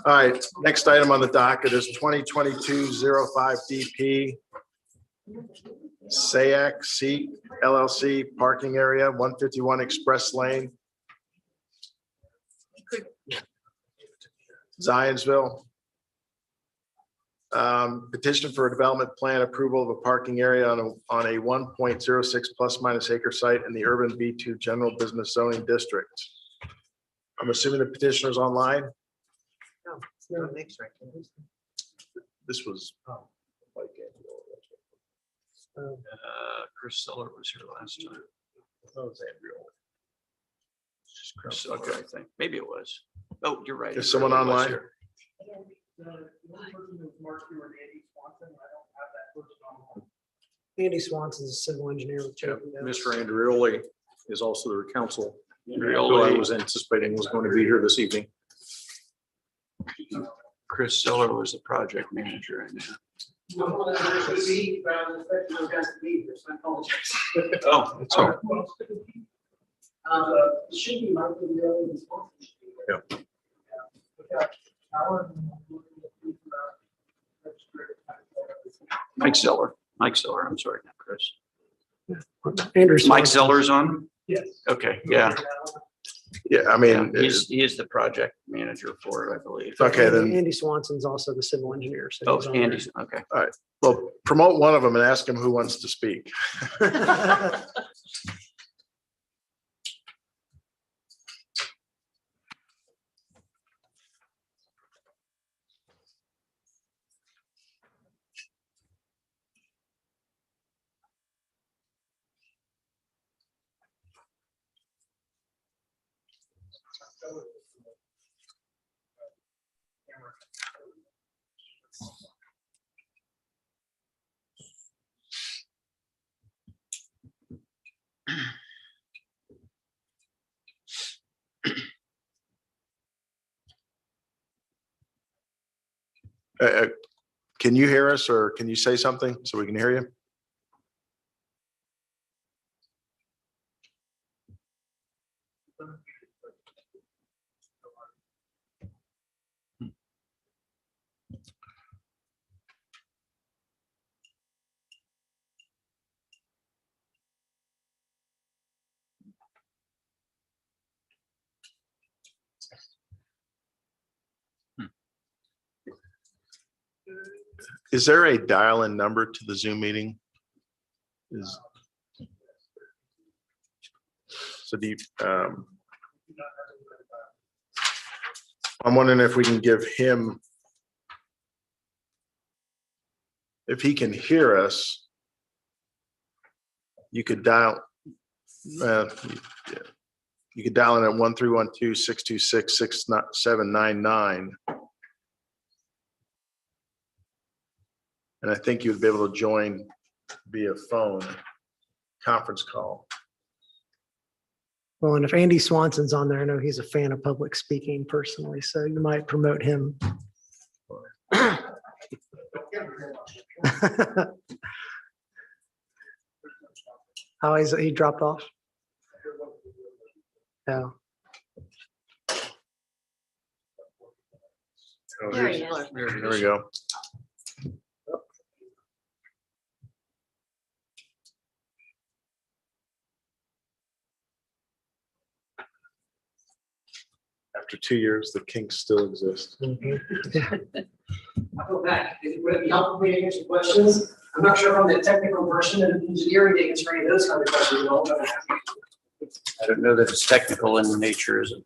S1: All right, next item on the docket is 2022-05 DP. SAAC Seat LLC parking area, 151 Express Lane. Zionsville. Petition for a development plan approval of a parking area on a 1.06 plus minus acre site in the urban B2 general business zoning district. I'm assuming the petitioner's online.
S16: No, it's not next, right?
S1: This was.
S3: Chris Seller was here last time. Chris Seller,
S1: Okay.
S3: I think. Maybe it was. Oh, you're right.
S1: Is someone
S3: It was
S1: online?
S3: here.
S4: Andy Swanson's a civil engineer with
S5: Yeah,
S4: Chapin.
S5: Mr. Andreoli is also the council.
S3: Andreoli.
S5: Who I was anticipating was going to be here this evening.
S3: Chris Seller was the project manager in there. Oh, it's all right.
S5: Yeah.
S3: Mike Seller. Mike Zeller, I'm sorry, not Chris.
S4: Andrew
S3: Mike
S4: Swanson.
S3: Zeller's on?
S16: Yes.
S3: Okay, yeah.
S1: Yeah, I mean,
S3: He is the project manager for it, I believe.
S1: okay, then,
S4: Andy Swanson's also the civil engineer. So
S3: Oh,
S4: he's on there.
S3: Andy's, okay.
S1: well, promote one of them and ask him who wants to speak. Can you hear us or can you say something so we can hear you? Is there a dial-in number to the Zoom meeting? So do you, I'm wondering if we can give him, if he can hear us, you could dial, yeah. You could dial in at 1-312-626-6799. And I think you'd be able to join via phone conference call.
S4: Well, and if Andy Swanson's on there, I know he's a fan of public speaking personally, so you might promote him. How is it? He dropped off? Yeah.
S1: Oh,
S17: There he
S1: here's-
S17: is.
S1: There we go. After 2 years, the kinks still exist.
S4: I'll go back. Would it be helpful for me to answer questions? I'm not sure I'm the technical person and engineering to answer any of those kind of questions at all, but
S3: I don't know that it's technical in nature, is it?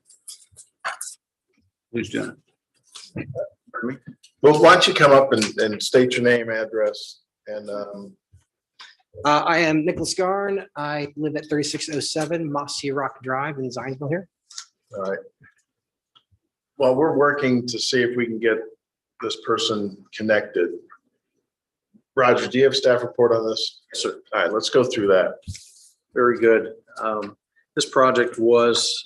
S3: Who's doing it?
S1: Well, why don't you come up and state your name, address, and
S18: I am Nicholas Garn. I live at 3607 Mossy Rock Drive in Zionsville here.
S1: all right. Well, we're working to see if we can get this person connected. Roger, do you have staff report on this? Sir. All right, let's go through that.
S5: Very good. This project was,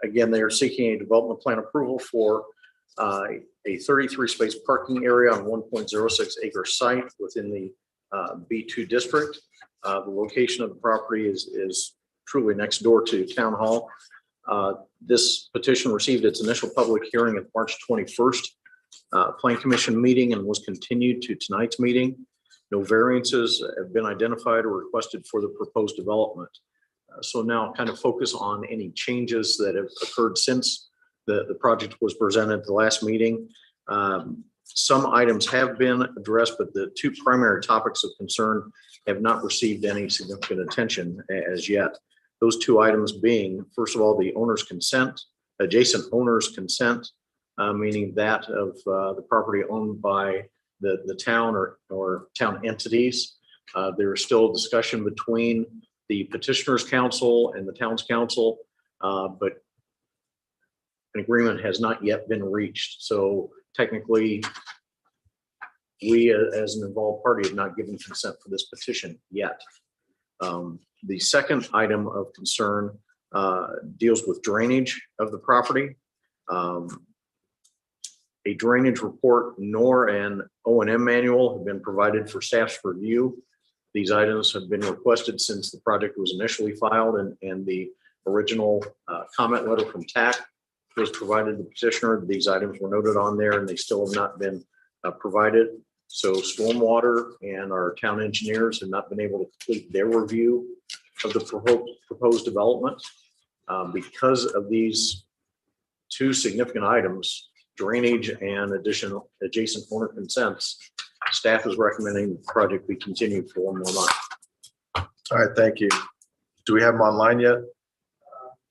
S5: again, they are seeking a development plan approval for a 33 space parking area on 1.06 acre site within the B2 district. The location of the property is truly next door to Town Hall. This petition received its initial public hearing at March 21st Plan Commission meeting and was continued to tonight's meeting. No variances have been identified or requested for the proposed development. So now kind of focus on any changes that have occurred since the project was presented at the last meeting. Some items have been addressed, but the two primary topics of concern have not received any significant attention as yet. Those two items being, first of all, the owner's consent, adjacent owner's consent, meaning that of the property owned by the town or town entities. There is still discussion between the petitioner's council and the town's council, but an agreement has not yet been reached. So technically, we as an involved party have not given consent for this petition yet. The second item of concern deals with drainage of the property. A drainage report nor an O&M manual have been provided for staff's review. These items have been requested since the project was initially filed and the original comment letter from TAC was provided to the petitioner. These items were noted on there and they still have not been provided. So stormwater and our town engineers have not been able to complete their review of the proposed development. Because of these two significant items, drainage and additional adjacent owner consents, staff is recommending the project be continued for 1 more month.
S1: All right, thank you. Do we have them online yet?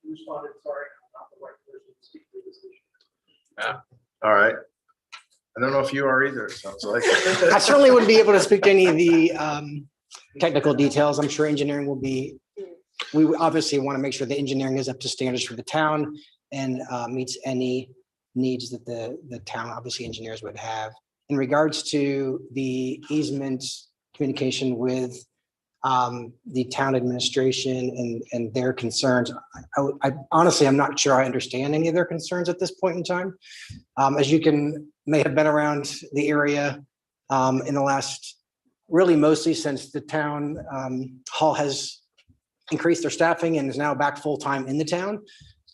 S9: Responded, sorry, I'm not the right person to speak to this issue.
S1: All right. I don't know if you are either, it sounds like.
S18: I certainly wouldn't be able to speak to any of the technical details. I'm sure engineering will be, we obviously want to make sure the engineering is up to standards for the town and meets any needs that the town, obviously engineers would have. In regards to the easement communication with the town administration and their concerns, I honestly, I'm not sure I understand any of their concerns at this point in time. As you may have been around the area in the last, really mostly since the town hall has increased their staffing and is now back full-time in the town.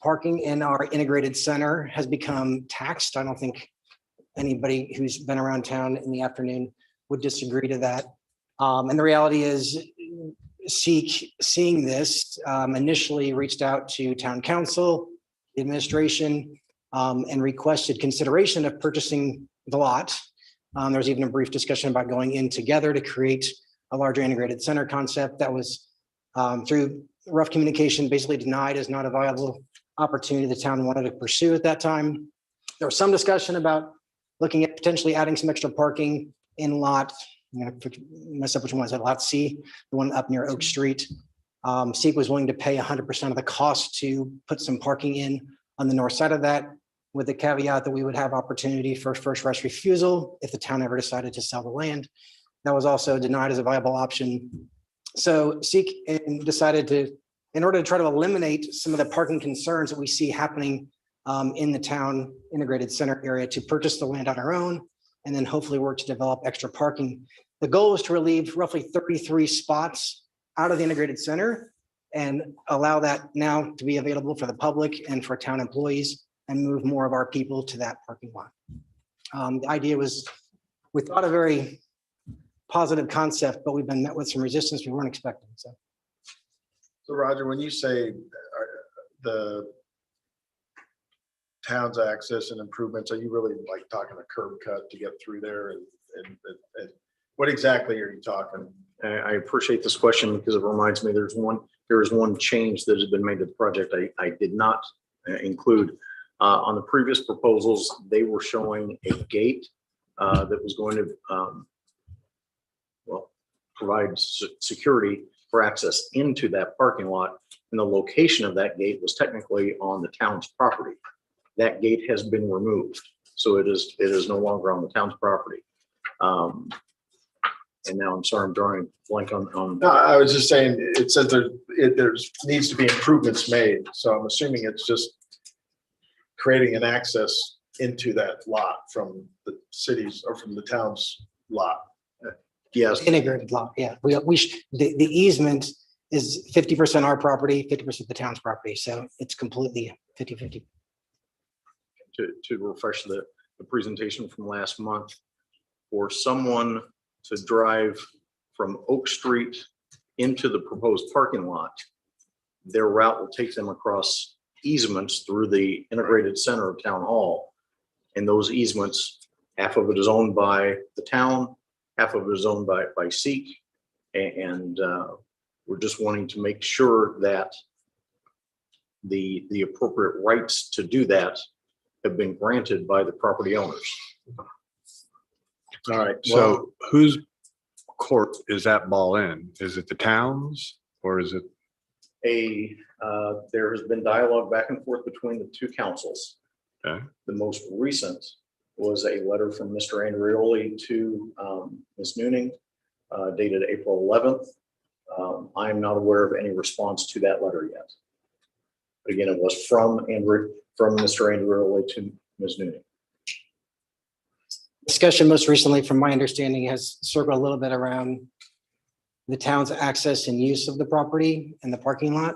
S18: Parking in our integrated center has become taxed. I don't think anybody who's been around town in the afternoon would disagree to that. And the reality is, seeing this, initially reached out to town council, the administration, and requested consideration of purchasing the lot. There was even a brief discussion about going in together to create a larger integrated center concept that was through rough communication, basically denied as not a viable opportunity the town wanted to pursue at that time. There was some discussion about looking at potentially adding some extra parking in lot, I'm gonna mess up which one is it, lot C, the one up near Oak Street. SEEK was willing to pay 100% of the cost to put some parking in on the north side of that, with the caveat that we would have opportunity for first right refusal if the town ever decided to sell the land. That was also denied as a viable option. So SEEK decided to, in order to try to eliminate some of the parking concerns that we see happening in the town integrated center area, to purchase the land on our own and then hopefully work to develop extra parking. The goal is to relieve roughly 33 spots out of the integrated center and allow that now to be available for the public and for town employees and move more of our people to that parking lot. The idea was, we thought a very positive concept, but we've been met with some resistance we weren't expecting. So
S1: Roger, when you say the town's access and improvements, are you really like talking a curb cut to get through there? And what exactly are you talking?
S5: I appreciate this question because it reminds me there is one change that has been made to the project I did not include. On the previous proposals, they were showing a gate that was going to provide security for access into that parking lot. And the location of that gate was technically on the town's property. That gate has been removed. So it is no longer on the town's property. And now I'm sorry, I'm drawing a blank on.
S1: No, I was just saying, it says there's needs to be improvements made. So I'm assuming it's just creating an access into that lot from the city's or from the town's lot.
S5: Yes.
S18: integrated lot, yeah. The easement is 50% our property, 50% the town's property. So it's completely 50-50.
S5: To refresh the presentation from last month, for someone to drive from Oak Street into the proposed parking lot, their route will take them across easements through the integrated center of Town Hall. And those easements, half of it is owned by the town, half of it is owned by SEEK. And we're just wanting to make sure that the appropriate rights to do that have been granted by the property owners.
S1: All right.
S10: So whose court is that ball in? Is it the town's or is it?
S5: There has been dialogue back and forth between the two councils.
S10: Okay.
S5: The most recent was a letter from Mr. Andreoli to Ms. Nooning dated April 11th. I am not aware of any response to that letter yet. But again, it was from Mr. Andreoli to Ms. Nooning.
S18: Discussion most recently, from my understanding, has circled a little bit around the town's access and use of the property and the parking lot.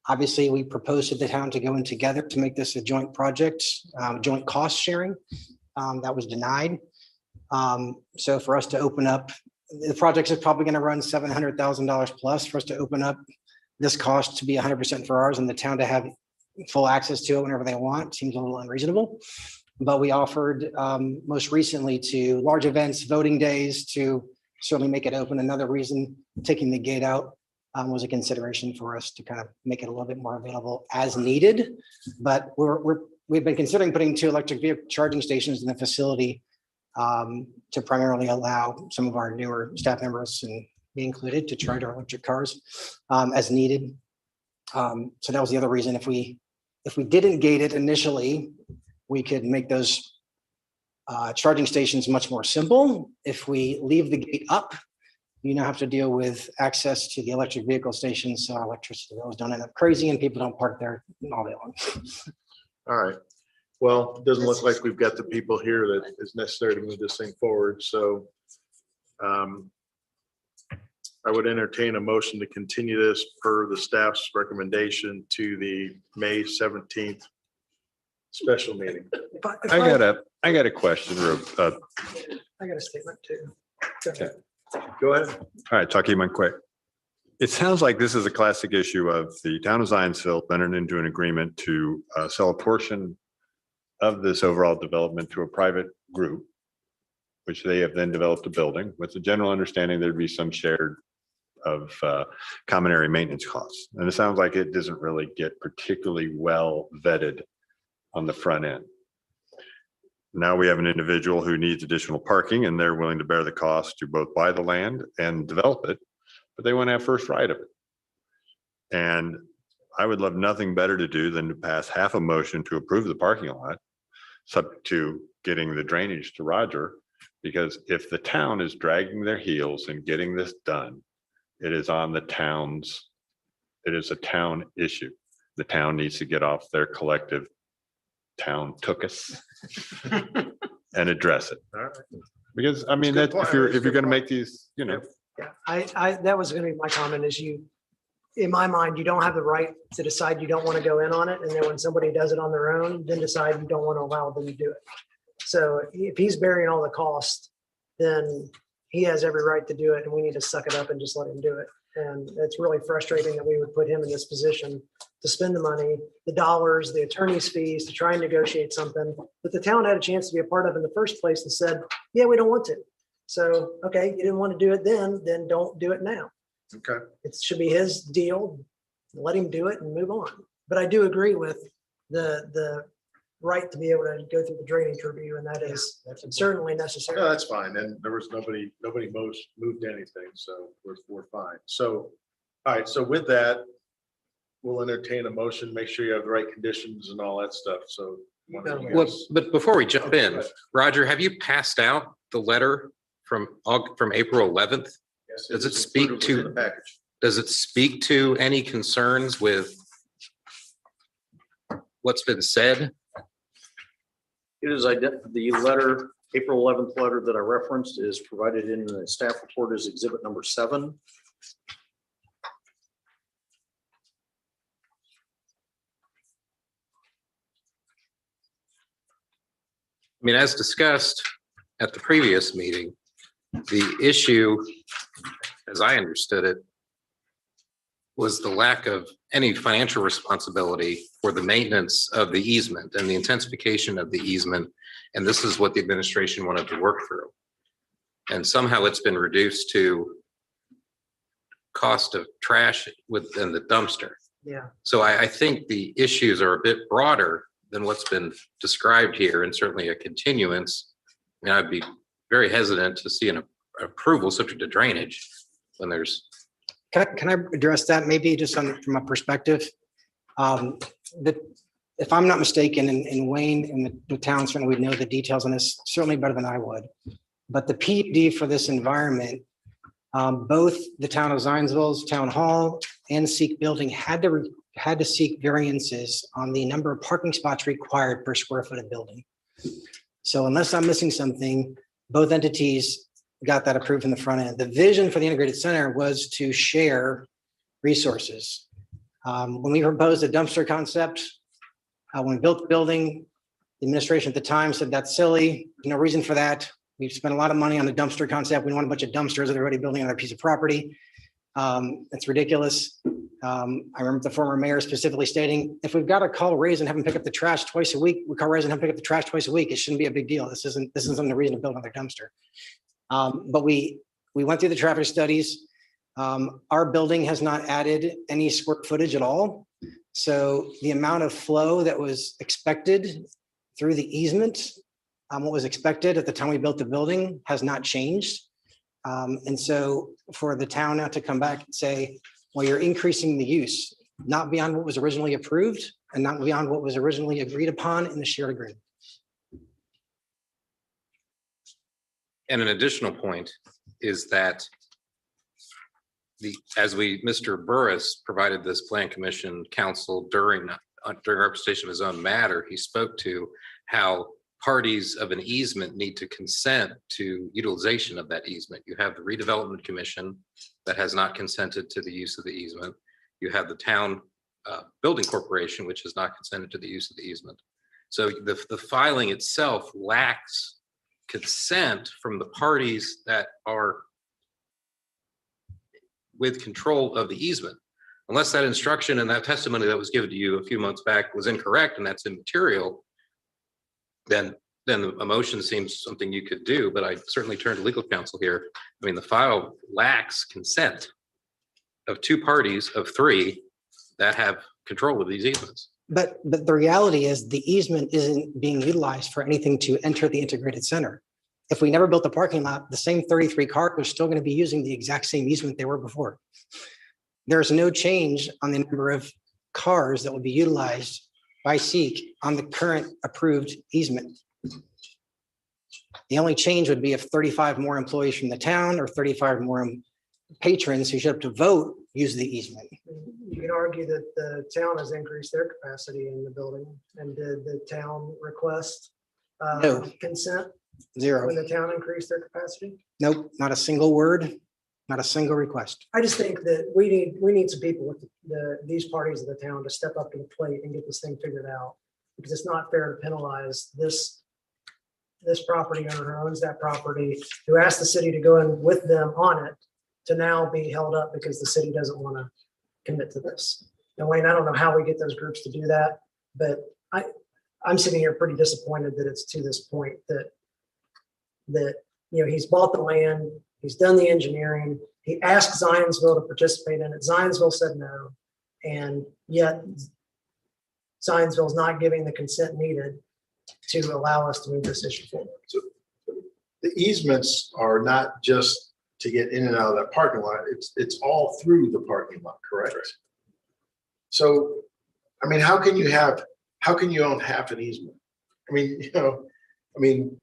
S18: Obviously, we proposed to the town to go in together to make this a joint project, joint cost sharing. That was denied. So for us to open up, the project is probably going to run $700,000 plus for us to open up this cost to be 100% for ours and the town to have full access to it whenever they want. Seems a little unreasonable. But we offered most recently to large events, voting days, to certainly make it open. Another reason taking the gate out was a consideration for us to kind of make it a little bit more available as needed. But we've been considering putting 2 electric vehicle charging stations in the facility to primarily allow some of our newer staff members and be included to charge our electric cars as needed. So that was the other reason. If we didn't gate it initially, we could make those charging stations much more simple. If we leave the gate up, you now have to deal with access to the electric vehicle stations. So our electricity bills don't end up crazy and people don't park there all day long.
S1: All right. Well, it doesn't look like we've got the people here that is necessary to move this thing forward. So I would entertain a motion to continue this per the staff's recommendation to the May 17th special meeting.
S10: I got a question.
S4: I got a statement too.
S10: Okay.
S1: Go ahead.
S10: All right, talk even quick. It sounds like this is a classic issue of the town of Zionsville entered into an agreement to sell a portion of this overall development to a private group, which they have then developed a building with the general understanding there'd be some shared of common area maintenance costs. And it sounds like it doesn't really get particularly well vetted on the front end. Now we have an individual who needs additional parking and they're willing to bear the cost to both buy the land and develop it, but they want to have first right of it. And I would love nothing better to do than to pass half a motion to approve the parking lot, subject to getting the drainage to Roger, because if the town is dragging their heels in getting this done, it is on the town's, it is a town issue. The town needs to get off their collective town took us and address it.
S1: All right.
S10: Because I mean, that if you're going to make these, you know.
S4: Yeah, that was gonna be my comment is in my mind, you don't have the right to decide you don't want to go in on it. And then when somebody does it on their own, then decide you don't want to allow them to do it. So if he's bearing all the cost, then he has every right to do it and we need to suck it up and just let him do it. And it's really frustrating that we would put him in this position to spend the money, the dollars, the attorney's fees to try and negotiate something that the town had a chance to be a part of in the first place and said, yeah, we don't want to. So, okay, you didn't want to do it then don't do it now.
S1: Okay.
S4: It should be his deal. Let him do it and move on. But I do agree with the right to be able to go through the drainage review, and that is certainly necessary.
S1: No, that's fine. And there was nobody moved anything, so we're fine. So, all right, so with that, we'll entertain a motion, make sure you have the right conditions and all that stuff. So.
S2: Well, but before we jump in, Roger, have you passed out the letter from April 11th?
S1: Yes,
S2: Does it
S1: it's
S2: speak
S1: included within
S2: to,
S1: the package.
S2: does it speak to any concerns with what's been said?
S5: It is the letter, April 11th letter that I referenced is provided in the staff report as exhibit number 7.
S2: I mean, as discussed at the previous meeting, the issue, as I understood it, was the lack of any financial responsibility for the maintenance of the easement and the intensification of the easement. And this is what the administration wanted to work through. And somehow it's been reduced to cost of trash within the dumpster.
S4: Yeah.
S2: So I think the issues are a bit broader than what's been described here, and certainly a continuance. I mean, I'd be very hesitant to see an approval subject to drainage when there's.
S18: Can I address that maybe just from a perspective? If I'm not mistaken, and Wayne and the town certainly would know the details on this certainly better than I would. But the PUD for this environment, both the town of Zionsville's town hall and Seek building had to seek variances on the number of parking spots required per square foot of building. So unless I'm missing something, both entities got that approved in the front end. The vision for the integrated center was to share resources. When we proposed the dumpster concept, when we built the building, the administration at the time said that's silly, no reason for that. We've spent a lot of money on the dumpster concept. We want a bunch of dumpsters, everybody building on their piece of property. It's ridiculous. I remember the former mayor specifically stating, if we've got to call Raise and have them pick up the trash twice a week, we call Raise and have them pick up the trash twice a week. It shouldn't be a big deal. This isn't the reason to build another dumpster. But we went through the traffic studies. Our building has not added any square footage at all. So the amount of flow that was expected through the easement, what was expected at the time we built the building has not changed. And so for the town now to come back and say, well, you're increasing the use, not beyond what was originally approved and not beyond what was originally agreed upon in the shared agreement.
S2: And an additional point is that Mr. Burris provided this plan commission counsel during representation of his own matter, he spoke to how parties of an easement need to consent to utilization of that easement. You have the redevelopment commission that has not consented to the use of the easement. You have the town building corporation, which has not consented to the use of the easement. So the filing itself lacks consent from the parties that are with control of the easement. Unless that instruction and that testimony that was given to you a few months back was incorrect and that's immaterial, then a motion seems something you could do, but I certainly turn to legal counsel here. I mean, the file lacks consent of two parties of three that have control of these easements.
S18: But the reality is the easement isn't being utilized for anything to enter the integrated center. If we never built the parking lot, the same 33 cars are still going to be using the exact same easement they were before. There's no change on the number of cars that will be utilized by SEEK on the current approved easement. The only change would be if 35 more employees from the town or 35 more patrons who show up to vote use the easement.
S4: You can argue that the town has increased their capacity in the building. And did the town request
S18: No.
S4: consent?
S18: Zero.
S4: When the town increased their capacity?
S18: Nope, not a single word, not a single request.
S4: I just think that we need some people with these parties of the town to step up to the plate and get this thing figured out. Because it's not fair to penalize this property owner who owns that property, who asked the city to go in with them on it, to now be held up because the city doesn't want to commit to this. And Wayne, I don't know how we get those groups to do that, but I'm sitting here pretty disappointed that it's to this point that he's bought the land, he's done the engineering, he asked Zionsville to participate in it. Zionsville said no, and yet Zionsville is not giving the consent needed to allow us to move this issue forward.
S1: So the easements are not just to get in and out of that parking lot, it's all through the parking lot, correct? So, I mean, how can you own half an easement? I mean, so I mean,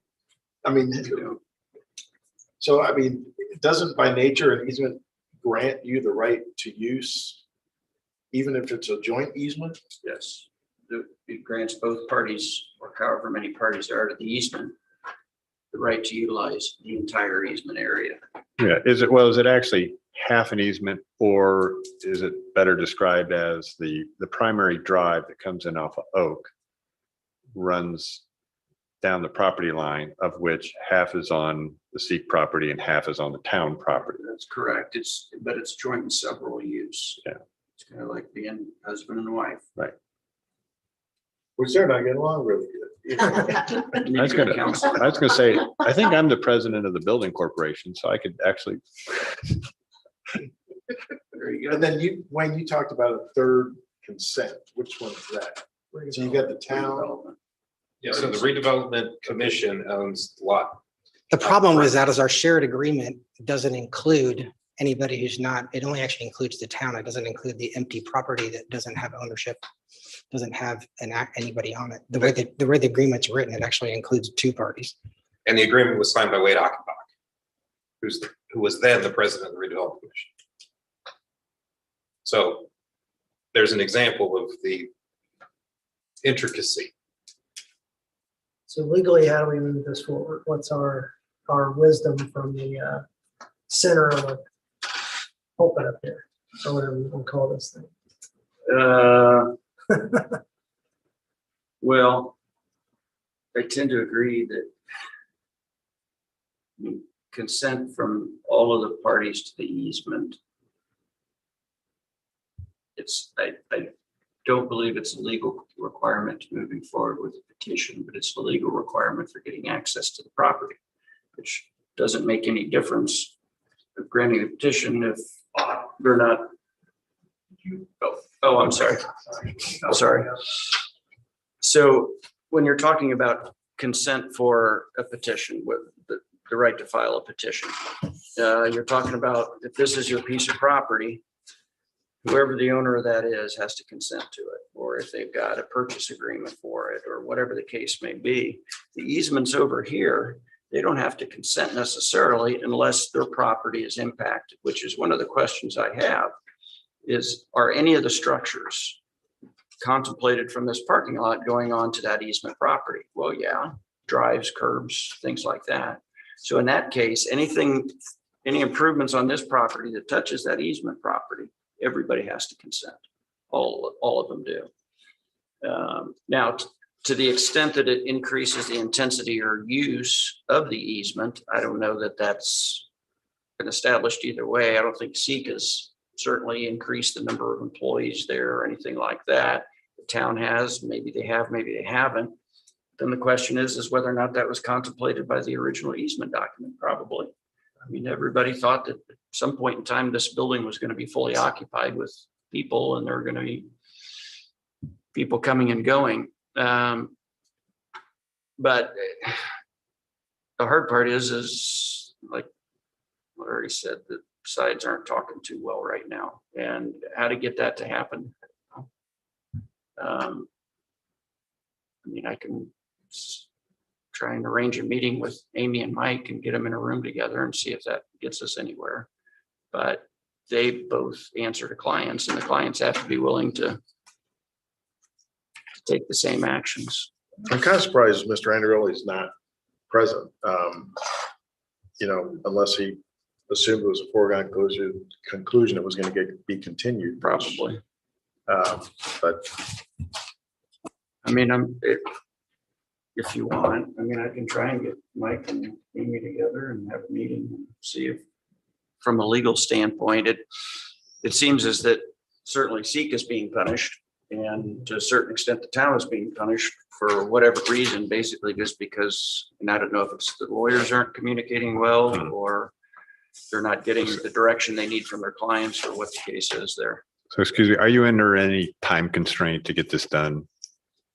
S1: it doesn't by nature an easement grant you the right to use, even if it's a joint easement?
S3: Yes, it grants both parties, or however many parties there are to the easement, the right to utilize the entire easement area.
S10: Yeah, is it actually half an easement, or is it better described as the primary drive that comes in off of Oak runs down the property line, of which half is on the SEEK property and half is on the town property?
S3: That's correct. But it's joint and several use.
S10: Yeah.
S3: It's kind of like being husband and wife.
S10: Right.
S1: Which they're not getting along really good.
S10: I was gonna say, I think I'm the president of the building corporation, so I could actually.
S3: There you go.
S1: And then Wayne, you talked about a third consent. Which one is that? So you got the town.
S2: Yeah, so the redevelopment commission owns the lot.
S18: The problem with that is our shared agreement doesn't include anybody who's not, it only actually includes the town. It doesn't include the empty property that doesn't have ownership, doesn't have anybody on it. The way the agreement's written, it actually includes two parties.
S2: And the agreement was signed by Wade Achenbach, who was then the president of the redevelopment commission. So there's an example of the intricacy.
S4: So legally, how do we move this forward? What's our wisdom from the center of the pulpit up here, or whatever we want to call this thing?
S3: Well, I tend to agree that consent from all of the parties to the easement. I don't believe it's a legal requirement moving forward with the petition, but it's a legal requirement for getting access to the property, which doesn't make any difference of granting the petition if they're not. Oh, I'm sorry. I'm sorry. So when you're talking about consent for a petition, with the right to file a petition, you're talking about if this is your piece of property, whoever the owner of that is has to consent to it, or if they've got a purchase agreement for it, or whatever the case may be. The easements over here, they don't have to consent necessarily unless their property is impacted, which is one of the questions I have is, are any of the structures contemplated from this parking lot going on to that easement property? Well, yeah, drives, curbs, things like that. So in that case, any improvements on this property that touches that easement property, everybody has to consent. All of them do. Now, to the extent that it increases the intensity or use of the easement, I don't know that that's been established either way. I don't think SEEK has certainly increased the number of employees there or anything like that. The town has, maybe they have, maybe they haven't. Then the question is whether or not that was contemplated by the original easement document, probably. I mean, everybody thought that at some point in time, this building was going to be fully occupied with people and there were going to be people coming and going. But the hard part is like Larry said, the sides aren't talking too well right now, and how to get that to happen. I mean, I can try and arrange a meeting with Amy and Mike and get them in a room together and see if that gets us anywhere. But they both answer to clients, and the clients have to be willing to take the same actions.
S1: I'm kind of surprised Mr. Andreoli is not present. Unless he assumed it was a foregone conclusion it was going to be continued.
S3: Probably.
S1: But
S3: I mean, if you want, I mean, I can try and get Mike and Amy together and have a meeting and see if, from a legal standpoint, it seems as that certainly SEEK is being punished, and to a certain extent, the town is being punished for whatever reason, basically just because, and I don't know if it's the lawyers aren't communicating well, or they're not getting the direction they need from their clients, or what the case is there.
S10: So excuse me, are you under any time constraint to get this done?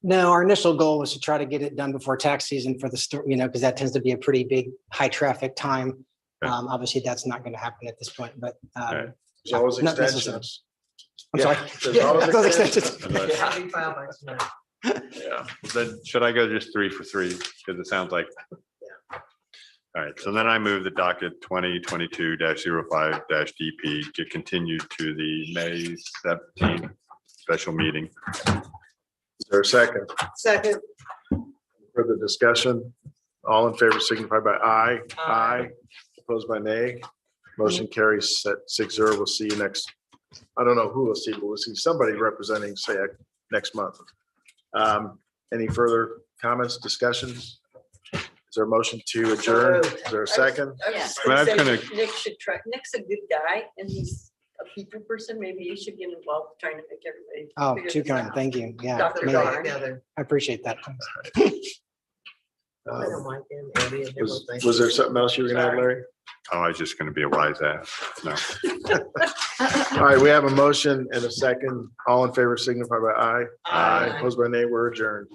S18: No, our initial goal was to try to get it done before tax season for the store, because that tends to be a pretty big, high traffic time. Obviously, that's not going to happen at this point, but
S1: there's always
S18: not necessarily.
S1: extensions.
S18: I'm sorry.
S1: There's
S18: Yeah,
S1: always
S18: those
S1: extensions.
S18: extensions.
S10: Yeah. Then should I go just 3 for 3? Because it sounds like. All right. So then I move the docket 2022-05-DP get continued to the May 17th special meeting.
S1: Is there a second?
S16: Second.
S1: Further discussion? All in favor signify by aye. Aye. Opposed by nay. Motion carries at 6-0. We'll see you next. I don't know who we'll see, but we'll see somebody representing SAC next month. Any further comments, discussions? Is there a motion to adjourn? Is there a second?
S17: Nick should try. Nick's a good guy and he's a people person. Maybe he should get involved trying to make everybody.
S18: Oh,
S17: figure
S18: too
S17: this
S18: kind.
S17: out.
S18: Thank you. Yeah.
S17: Dr.
S18: maybe.
S17: Darn.
S18: I appreciate that.
S16: I don't like them, Andy, and everything.
S1: Was there something else you were going to add, Larry?
S10: Oh, I was just going to be a wise ass. No.
S1: All right, we have a motion and a second. All in favor signify by aye. Aye. Opposed by nay, we're adjourned.